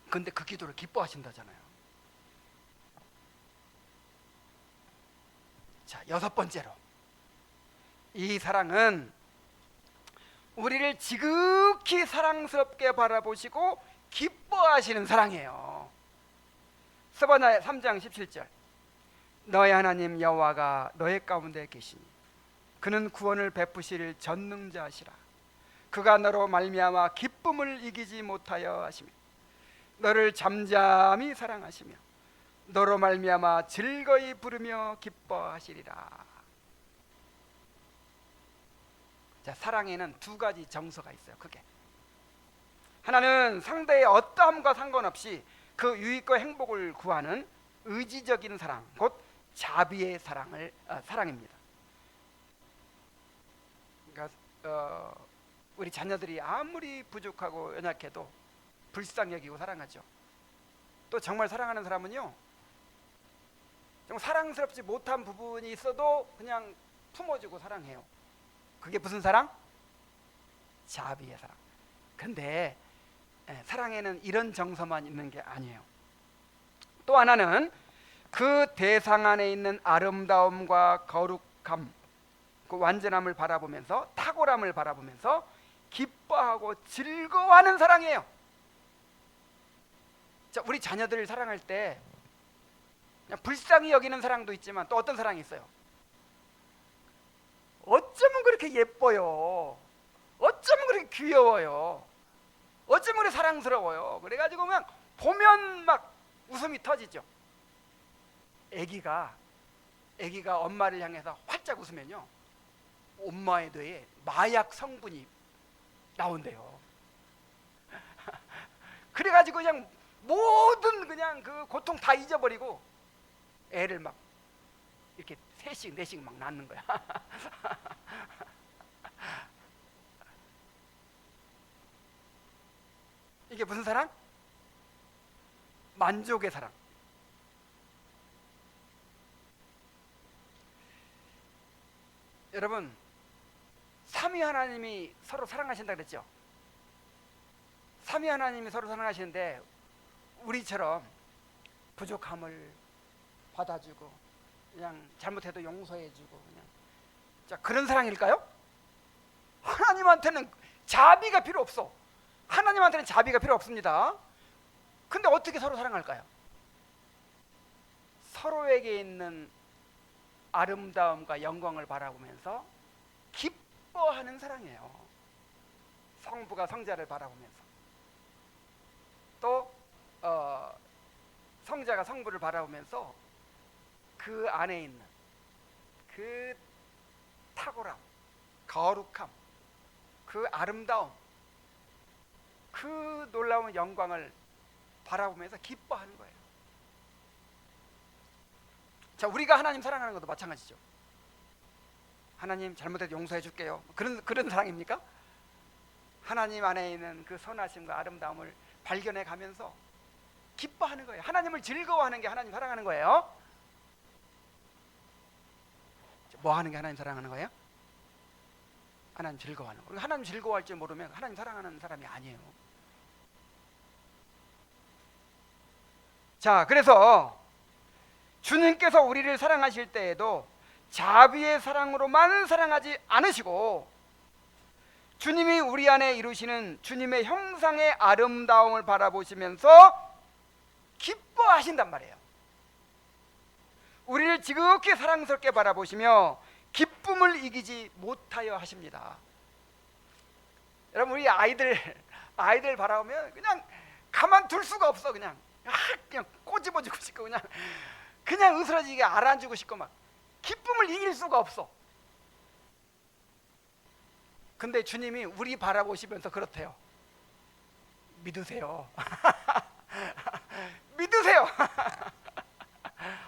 근데 그 기도를 기뻐하신다잖아요. 자, 6번째로, 이 사랑은 우리를 지극히 사랑스럽게 바라보시고 기뻐하시는 사랑이에요. 스바냐 3장 17절, 너의 하나님 여호와가 너의 가운데 계시니 그는 구원을 베푸실 전능자시라. 그가 너로 말미암아 기쁨을 이기지 못하여 하시며 너를 잠잠히 사랑하시며 너로 말미암아 즐거이 부르며 기뻐하시리라. 자, 사랑에는 두 가지 정서가 있어요. 크게 하나는 상대의 어떠함과 상관없이 그 유익과 행복을 구하는 의지적인 사랑, 곧 자비의 사랑입니다. 그러니까 우리 자녀들이 아무리 부족하고 연약해도 불쌍히 여기고 사랑하죠. 또 정말 사랑하는 사람은요, 좀 사랑스럽지 못한 부분이 있어도 그냥 품어주고 사랑해요. 그게 무슨 사랑? 자비의 사랑. 근데 사랑에는 이런 정서만 있는 게 아니에요. 또 하나는 그 대상 안에 있는 아름다움과 거룩함, 그 완전함을 바라보면서, 탁월함을 바라보면서 기뻐하고 즐거워하는 사랑이에요. 자, 우리 자녀들을 사랑할 때 그냥 불쌍히 여기는 사랑도 있지만 또 어떤 사랑이 있어요? 어쩌면 그렇게 예뻐요. 어쩌면 그렇게 귀여워요. 어쩌면 그렇게 사랑스러워요. 그래가지고 그냥 보면 막 웃음이 터지죠. 애기가 엄마를 향해서 활짝 웃으면요, 엄마의 뇌에 마약 성분이 나온대요. 그래가지고 그냥 모든 그냥 그 고통 다 잊어버리고 애를 막 이렇게 셋씩 넷씩 막 낳는 거야. 이게 무슨 사랑? 만족의 사랑. 여러분, 삼위 하나님이 서로 사랑하신다 그랬죠? 삼위 하나님이 서로 사랑하시는데 우리처럼 부족함을 받아주고 그냥 잘못해도 용서해주고 그냥 자 그런 사랑일까요? 하나님한테는 자비가 필요 없어. 하나님한테는 자비가 필요 없습니다. 근데 어떻게 서로 사랑할까요? 서로에게 있는 아름다움과 영광을 바라보면서 기뻐하는 사랑이에요. 성부가 성자를 바라보면서 또 성자가 성부를 바라보면서 그 안에 있는 그 탁월함, 거룩함, 그 아름다움, 그 놀라운 영광을 바라보면서 기뻐하는 거예요. 자, 우리가 하나님 사랑하는 것도 마찬가지죠. 하나님 잘못해도 용서해 줄게요. 그런 사랑입니까? 하나님 안에 있는 그 선하심과 아름다움을 발견해 가면서 기뻐하는 거예요. 하나님을 즐거워하는 게 하나님 사랑하는 거예요. 뭐 하는 게 하나님 사랑하는 거예요? 하나님 즐거워하는 거. 하나님 즐거워할 줄 모르면 하나님 사랑하는 사람이 아니에요. 자, 그래서 주님께서 우리를 사랑하실 때에도 자비의 사랑으로만 사랑하지 않으시고 주님이 우리 안에 이루시는 주님의 형상의 아름다움을 바라보시면서 기뻐하신단 말이에요. 우리를 지극히 사랑스럽게 바라보시며 기쁨을 이기지 못하여 하십니다. 여러분, 우리 아이들 바라보면 그냥 가만둘 수가 없어. 그냥 꼬집어주고 싶고 그냥 으스러지게 알아주고 싶고 막 기쁨을 이길 수가 없어. 근데 주님이 우리 바라보시면서 그렇대요. 믿으세요. 믿으세요.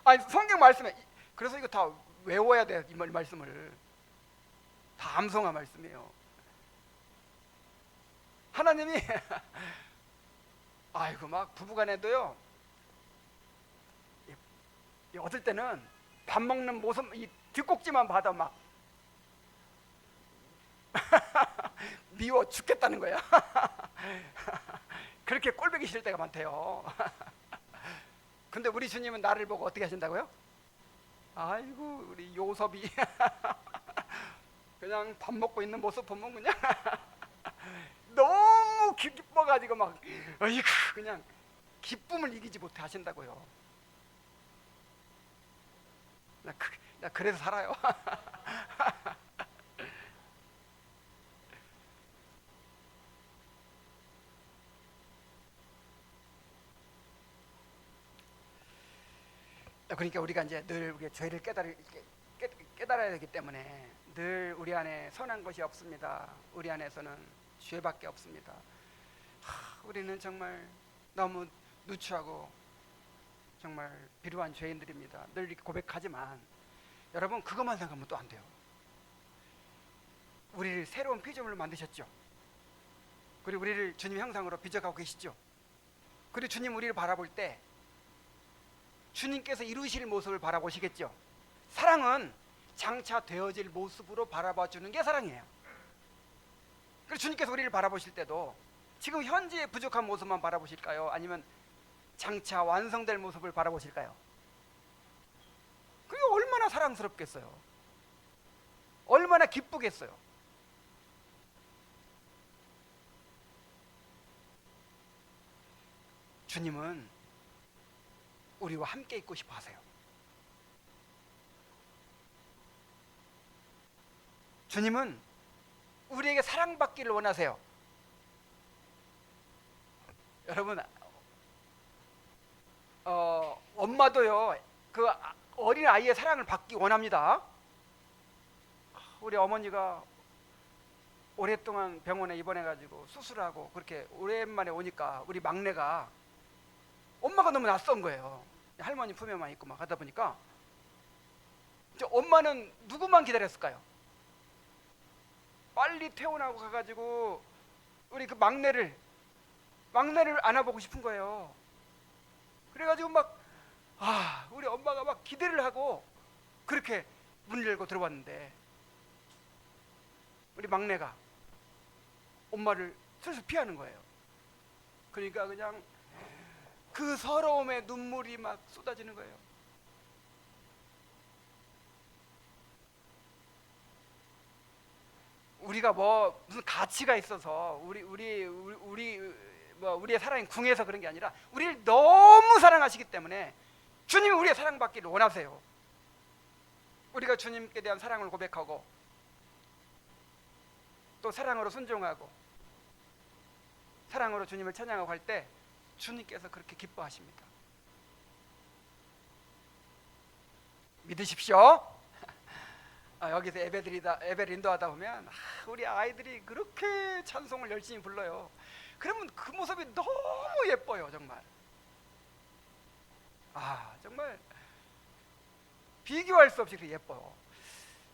아니 성경 말씀에 그래서 이거 다 외워야 돼. 이 말씀을 다 암송한 말씀이에요. 하나님이 아이고 막 부부간에도요. 어떨 때는 밥 먹는 모습 이 뒷꼭지만 봐도 막 미워 죽겠다는 거야. 그렇게 꼴보기 싫을 때가 많대요. 근데 우리 주님은 나를 보고 어떻게 하신다고요? 아이고 우리 요섭이 그냥 밥 먹고 있는 모습 보면 그냥 너무 기뻐가지고 막 어이구 그냥 기쁨을 이기지 못해 하신다고요. 나 그래서 살아요. 그러니까 우리가 이제 늘 우리의 죄를 깨달아야 되기 때문에 늘 우리 안에 선한 것이 없습니다. 우리 안에서는 죄밖에 없습니다. 우리는 정말 너무 누추하고 정말 비루한 죄인들입니다. 늘 이렇게 고백하지만 여러분 그것만 생각하면 또 안 돼요. 우리를 새로운 피조물로 만드셨죠. 그리고 우리를 주님 형상으로 빚어가고 계시죠. 그리고 주님 우리를 바라볼 때 주님께서 이루실 모습을 바라보시겠죠. 사랑은 장차 되어질 모습으로 바라봐주는 게 사랑이에요. 그래서 주님께서 우리를 바라보실 때도 지금 현재의 부족한 모습만 바라보실까요? 아니면 장차 완성될 모습을 바라보실까요? 그게 얼마나 사랑스럽겠어요. 얼마나 기쁘겠어요. 주님은 우리와 함께 있고 싶어 하세요. 주님은 우리에게 사랑받기를 원하세요. 여러분 엄마도요 그 어린 아이의 사랑을 받기 원합니다. 우리 어머니가 오랫동안 병원에 입원해가지고 수술하고 그렇게 오랜만에 오니까 우리 막내가 엄마가 너무 낯선 거예요. 할머니 품에만 있고 막 하다 보니까 이제 엄마는 누구만 기다렸을까요? 빨리 퇴원하고 가가지고 우리 그 막내를 안아보고 싶은 거예요. 그래가지고 막 우리 엄마가 막 기대를 하고 그렇게 문을 열고 들어왔는데 우리 막내가 엄마를 슬슬 피하는 거예요. 그러니까 그냥 그 서러움에 눈물이 막 쏟아지는 거예요. 우리가 뭐 무슨 가치가 있어서 우리의 사랑이 궁해서 그런 게 아니라 우리를 너무 사랑하시기 때문에 주님이 우리의 사랑받기를 원하세요. 우리가 주님께 대한 사랑을 고백하고 또 사랑으로 순종하고 사랑으로 주님을 찬양하고 할 때 주님께서 그렇게 기뻐하십니다. 믿으십시오. 여기서 예배를 인도하다 보면 우리 아이들이 그렇게 찬송을 열심히 불러요. 그러면 그 모습이 너무 예뻐요. 정말 정말 비교할 수 없이 그렇게 예뻐요.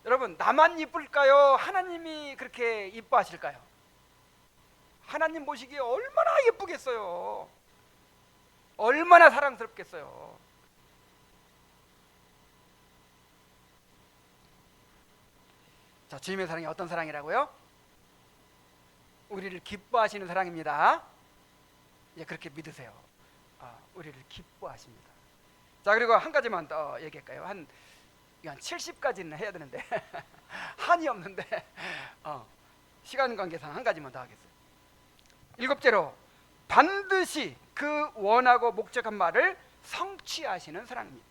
여러분, 나만 이쁠까요? 하나님이 그렇게 이뻐하실까요? 하나님 보시기에 얼마나 예쁘겠어요. 얼마나 사랑스럽겠어요. 자, 주님의 사랑이 어떤 사랑이라고요? 우리를 기뻐하시는 사랑입니다. 예, 그렇게 믿으세요. 우리를 기뻐하십니다. 자, 그리고 한 가지만 더 얘기할까요? 한 70까지는 해야 되는데 한이 없는데 시간 관계상 한 가지만 더 하겠어요. 7째로 반드시 그 원하고 목적한 말을 성취하시는 사랑입니다.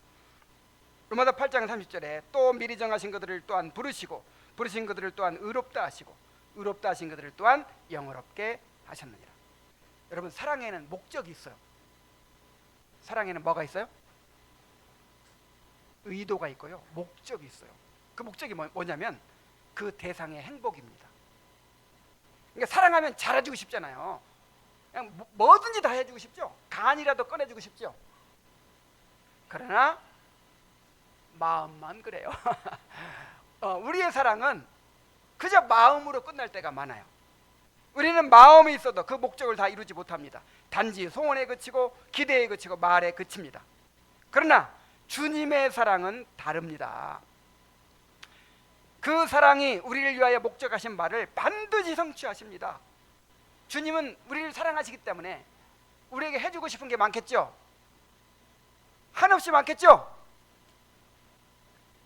로마서 8장 30절에 또 미리 정하신 것들을 또한 부르시고 부르신 것들을 또한 의롭다 하시고 의롭다 하신 것들을 또한 영원롭게 하셨느니라. 여러분, 사랑에는 목적이 있어요. 사랑에는 뭐가 있어요? 의도가 있고요, 목적이 있어요. 그 목적이 뭐냐면 그 대상의 행복입니다. 그러니까 사랑하면 잘해주고 싶잖아요. 그냥 뭐든지 다 해주고 싶죠. 간이라도 꺼내주고 싶죠. 그러나 마음만 그래요. 우리의 사랑은 그저 마음으로 끝날 때가 많아요. 우리는 마음이 있어도 그 목적을 다 이루지 못합니다. 단지 소원에 그치고 기대에 그치고 말에 그칩니다. 그러나 주님의 사랑은 다릅니다. 그 사랑이 우리를 위하여 목적하신 말을 반드시 성취하십니다. 주님은 우리를 사랑하시기 때문에 우리에게 해주고 싶은 게 많겠죠? 한없이 많겠죠?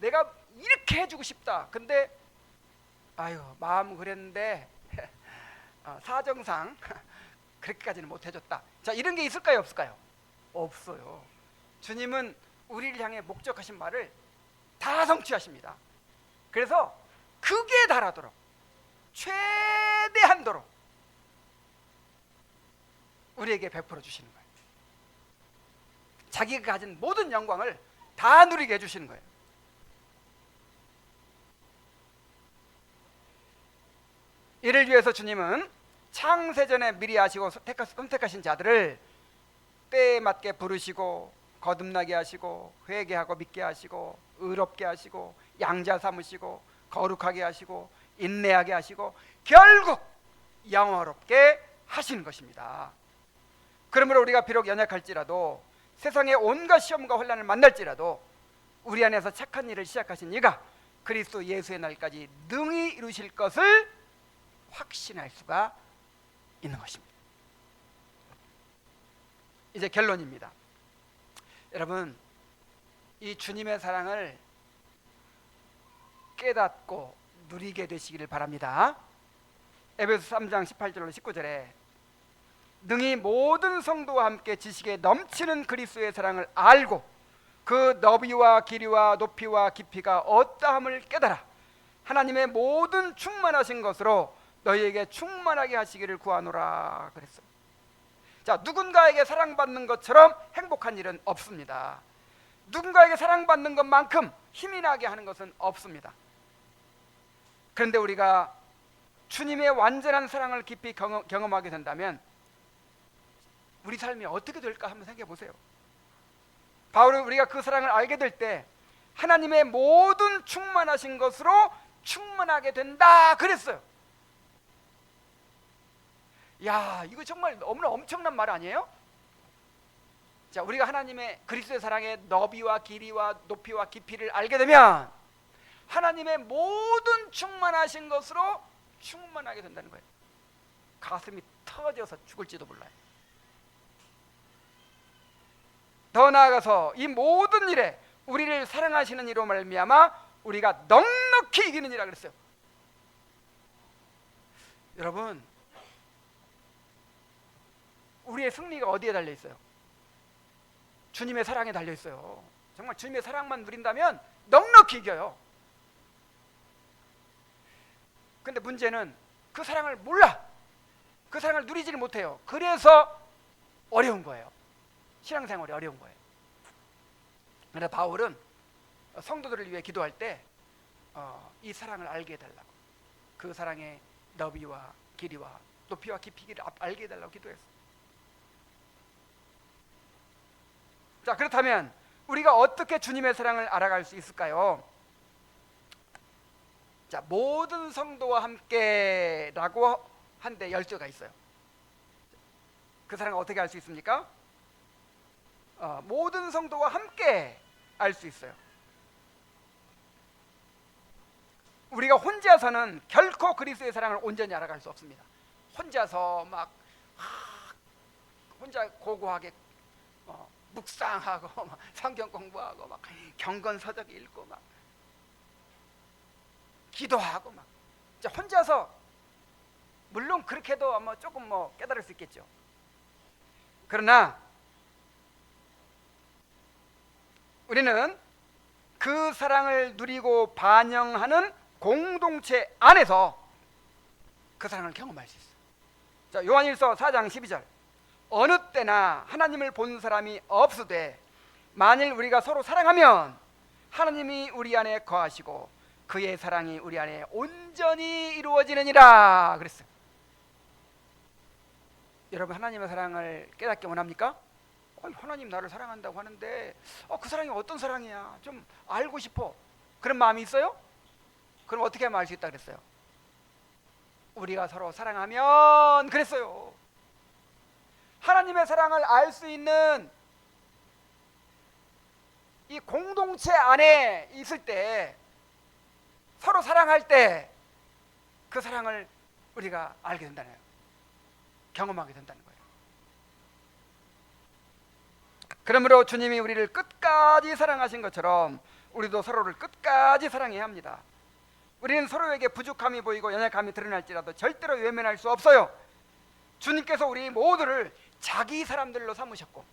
내가 이렇게 해주고 싶다. 근데 마음 그랬는데 사정상 그렇게까지는 못 해줬다. 자, 이런 게 있을까요, 없을까요? 없어요. 주님은 우리를 향해 목적하신 말을 다 성취하십니다. 그래서 극에 달하도록 최대한도로 우리에게 베풀어 주시는 거예요. 자기가 가진 모든 영광을 다 누리게 해주시는 거예요. 이를 위해서 주님은 창세전에 미리 아시고 선택하신 자들을 때에 맞게 부르시고 거듭나게 하시고 회개하고 믿게 하시고 의롭게 하시고 양자 삼으시고 거룩하게 하시고 인내하게 하시고 결국 영화롭게 하시는 것입니다. 그러므로 우리가 비록 연약할지라도 세상의 온갖 시험과 혼란을 만날지라도 우리 안에서 착한 일을 시작하신 이가 그리스도 예수의 날까지 능히 이루실 것을 확신할 수가 있는 것입니다. 이제 결론입니다. 여러분, 이 주님의 사랑을 깨닫고 누리게 되시기를 바랍니다. 에베소 3장 18절로 19절에 능히 모든 성도와 함께 지식에 넘치는 그리스도의 사랑을 알고 그 너비와 길이와 높이와 깊이가 어떠함을 깨달아 하나님의 모든 충만하신 것으로 너희에게 충만하게 하시기를 구하노라 그랬어요. 자, 누군가에게 사랑받는 것처럼 행복한 일은 없습니다. 누군가에게 사랑받는 것만큼 힘이 나게 하는 것은 없습니다. 그런데 우리가 주님의 완전한 사랑을 깊이 경험하게 된다면 우리 삶이 어떻게 될까 한번 생각해 보세요. 바울은 우리가 그 사랑을 알게 될 때 하나님의 모든 충만하신 것으로 충만하게 된다 그랬어요. 야, 이거 정말 너무나 엄청난 말 아니에요? 자, 우리가 하나님의 그리스도의 사랑의 너비와 길이와 높이와 깊이를 알게 되면 하나님의 모든 충만하신 것으로 충만하게 된다는 거예요. 가슴이 터져서 죽을지도 몰라요. 더 나아가서 이 모든 일에 우리를 사랑하시는 이로 말미암아 우리가 넉넉히 이기는이라 그랬어요. 여러분, 우리의 승리가 어디에 달려 있어요? 주님의 사랑에 달려 있어요. 정말 주님의 사랑만 누린다면 넉넉히 이겨요. 근데 문제는 그 사랑을 몰라. 그 사랑을 누리지를 못해요. 그래서 어려운 거예요. 신앙생활이 어려운 거예요. 그래서 바울은 성도들을 위해 기도할 때 이 사랑을 알게 해달라고, 그 사랑의 너비와 길이와 높이와 깊이를 알게 해달라고 기도했어요. 자, 그렇다면 우리가 어떻게 주님의 사랑을 알아갈 수 있을까요? 자, 모든 성도와 함께라고 한데 열조가 있어요. 그 사랑을 어떻게 알 수 있습니까? 모든 성도와 함께 알 수 있어요. 우리가 혼자서는 결코 그리스도의 사랑을 온전히 알아갈 수 없습니다. 혼자서 막 혼자 고고하게 묵상하고 막 성경 공부하고 막 경건서적 읽고 막 기도하고 막 혼자서 물론 그렇게도 조금 깨달을 수 있겠죠. 그러나 우리는 그 사랑을 누리고 반영하는 공동체 안에서 그 사랑을 경험할 수 있어요. 자, 요한일서 4장 12절. 어느 때나 하나님을 본 사람이 없으되 만일 우리가 서로 사랑하면 하나님이 우리 안에 거하시고 그의 사랑이 우리 안에 온전히 이루어지느니라 그랬어요. 여러분, 하나님의 사랑을 깨닫기 원합니까? 하나님 나를 사랑한다고 하는데 그 사랑이 어떤 사랑이야? 좀 알고 싶어. 그런 마음이 있어요? 그럼 어떻게 하면 알 수 있다 그랬어요? 우리가 서로 사랑하면 그랬어요. 하나님의 사랑을 알 수 있는 이 공동체 안에 있을 때, 서로 사랑할 때 그 사랑을 우리가 알게 된다는 거예요. 경험하게 된다는 거예요. 그러므로 주님이 우리를 끝까지 사랑하신 것처럼 우리도 서로를 끝까지 사랑해야 합니다. 우리는 서로에게 부족함이 보이고 연약함이 드러날지라도 절대로 외면할 수 없어요. 주님께서 우리 모두를 자기 사람들로 삼으셨고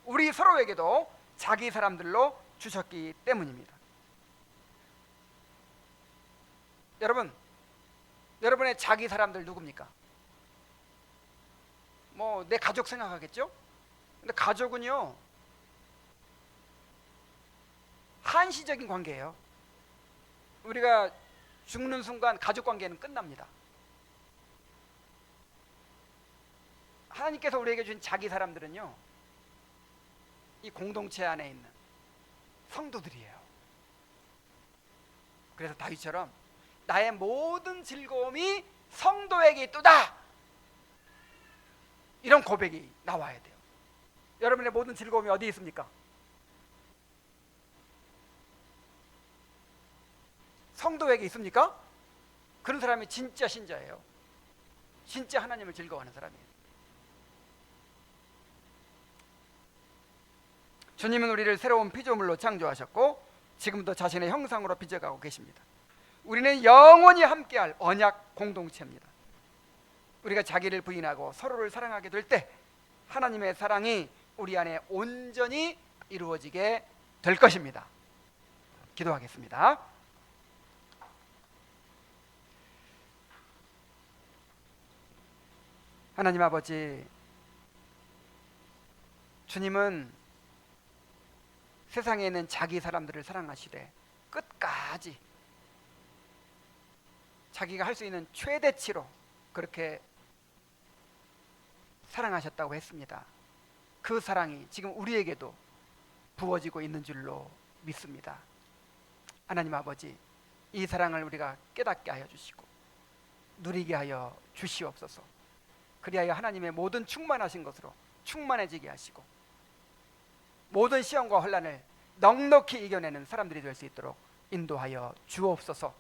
우리 서로에게도 자기 사람들로 주셨기 때문입니다. 여러분, 여러분의 자기 사람들 누굽니까? 내 가족 생각하겠죠? 근데 가족은요, 한시적인 관계예요. 우리가 죽는 순간 가족 관계는 끝납니다. 하나님께서 우리에게 주신 자기 사람들은요, 이 공동체 안에 있는 성도들이에요. 그래서 다윗처럼 나의 모든 즐거움이 성도에게 있도다, 이런 고백이 나와야 돼요. 여러분의 모든 즐거움이 어디 있습니까? 성도에게 있습니까? 그런 사람이 진짜 신자예요. 진짜 하나님을 즐거워하는 사람이에요. 주님은 우리를 새로운 피조물로 창조하셨고 지금도 자신의 형상으로 빚어가고 계십니다. 우리는 영원히 함께할 언약 공동체입니다. 우리가 자기를 부인하고 서로를 사랑하게 될 때 하나님의 사랑이 우리 안에 온전히 이루어지게 될 것입니다. 기도하겠습니다. 하나님 아버지, 주님은 세상에 있는 자기 사람들을 사랑하시되 끝까지 자기가 할 수 있는 최대치로 그렇게 사랑하셨다고 했습니다. 그 사랑이 지금 우리에게도 부어지고 있는 줄로 믿습니다. 하나님 아버지, 이 사랑을 우리가 깨닫게 하여 주시고 누리게 하여 주시옵소서. 그리하여 하나님의 모든 충만하신 것으로 충만해지게 하시고 모든 시험과 혼란을 넉넉히 이겨내는 사람들이 될 수 있도록 인도하여 주옵소서.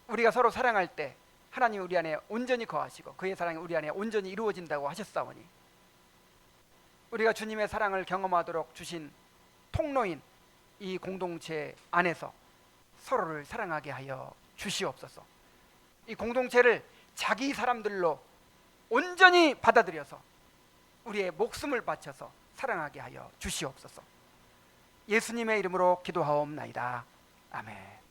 우리가 서로 사랑할 때 하나님 우리 안에 온전히 거하시고 그의 사랑이 우리 안에 온전히 이루어진다고 하셨사오니 우리가 주님의 사랑을 경험하도록 주신 통로인 이 공동체 안에서 서로를 사랑하게 하여 주시옵소서. 이 공동체를 자기 사람들로 온전히 받아들여서 우리의 목숨을 바쳐서 사랑하게 하여 주시옵소서. 예수님의 이름으로 기도하옵나이다. 아멘.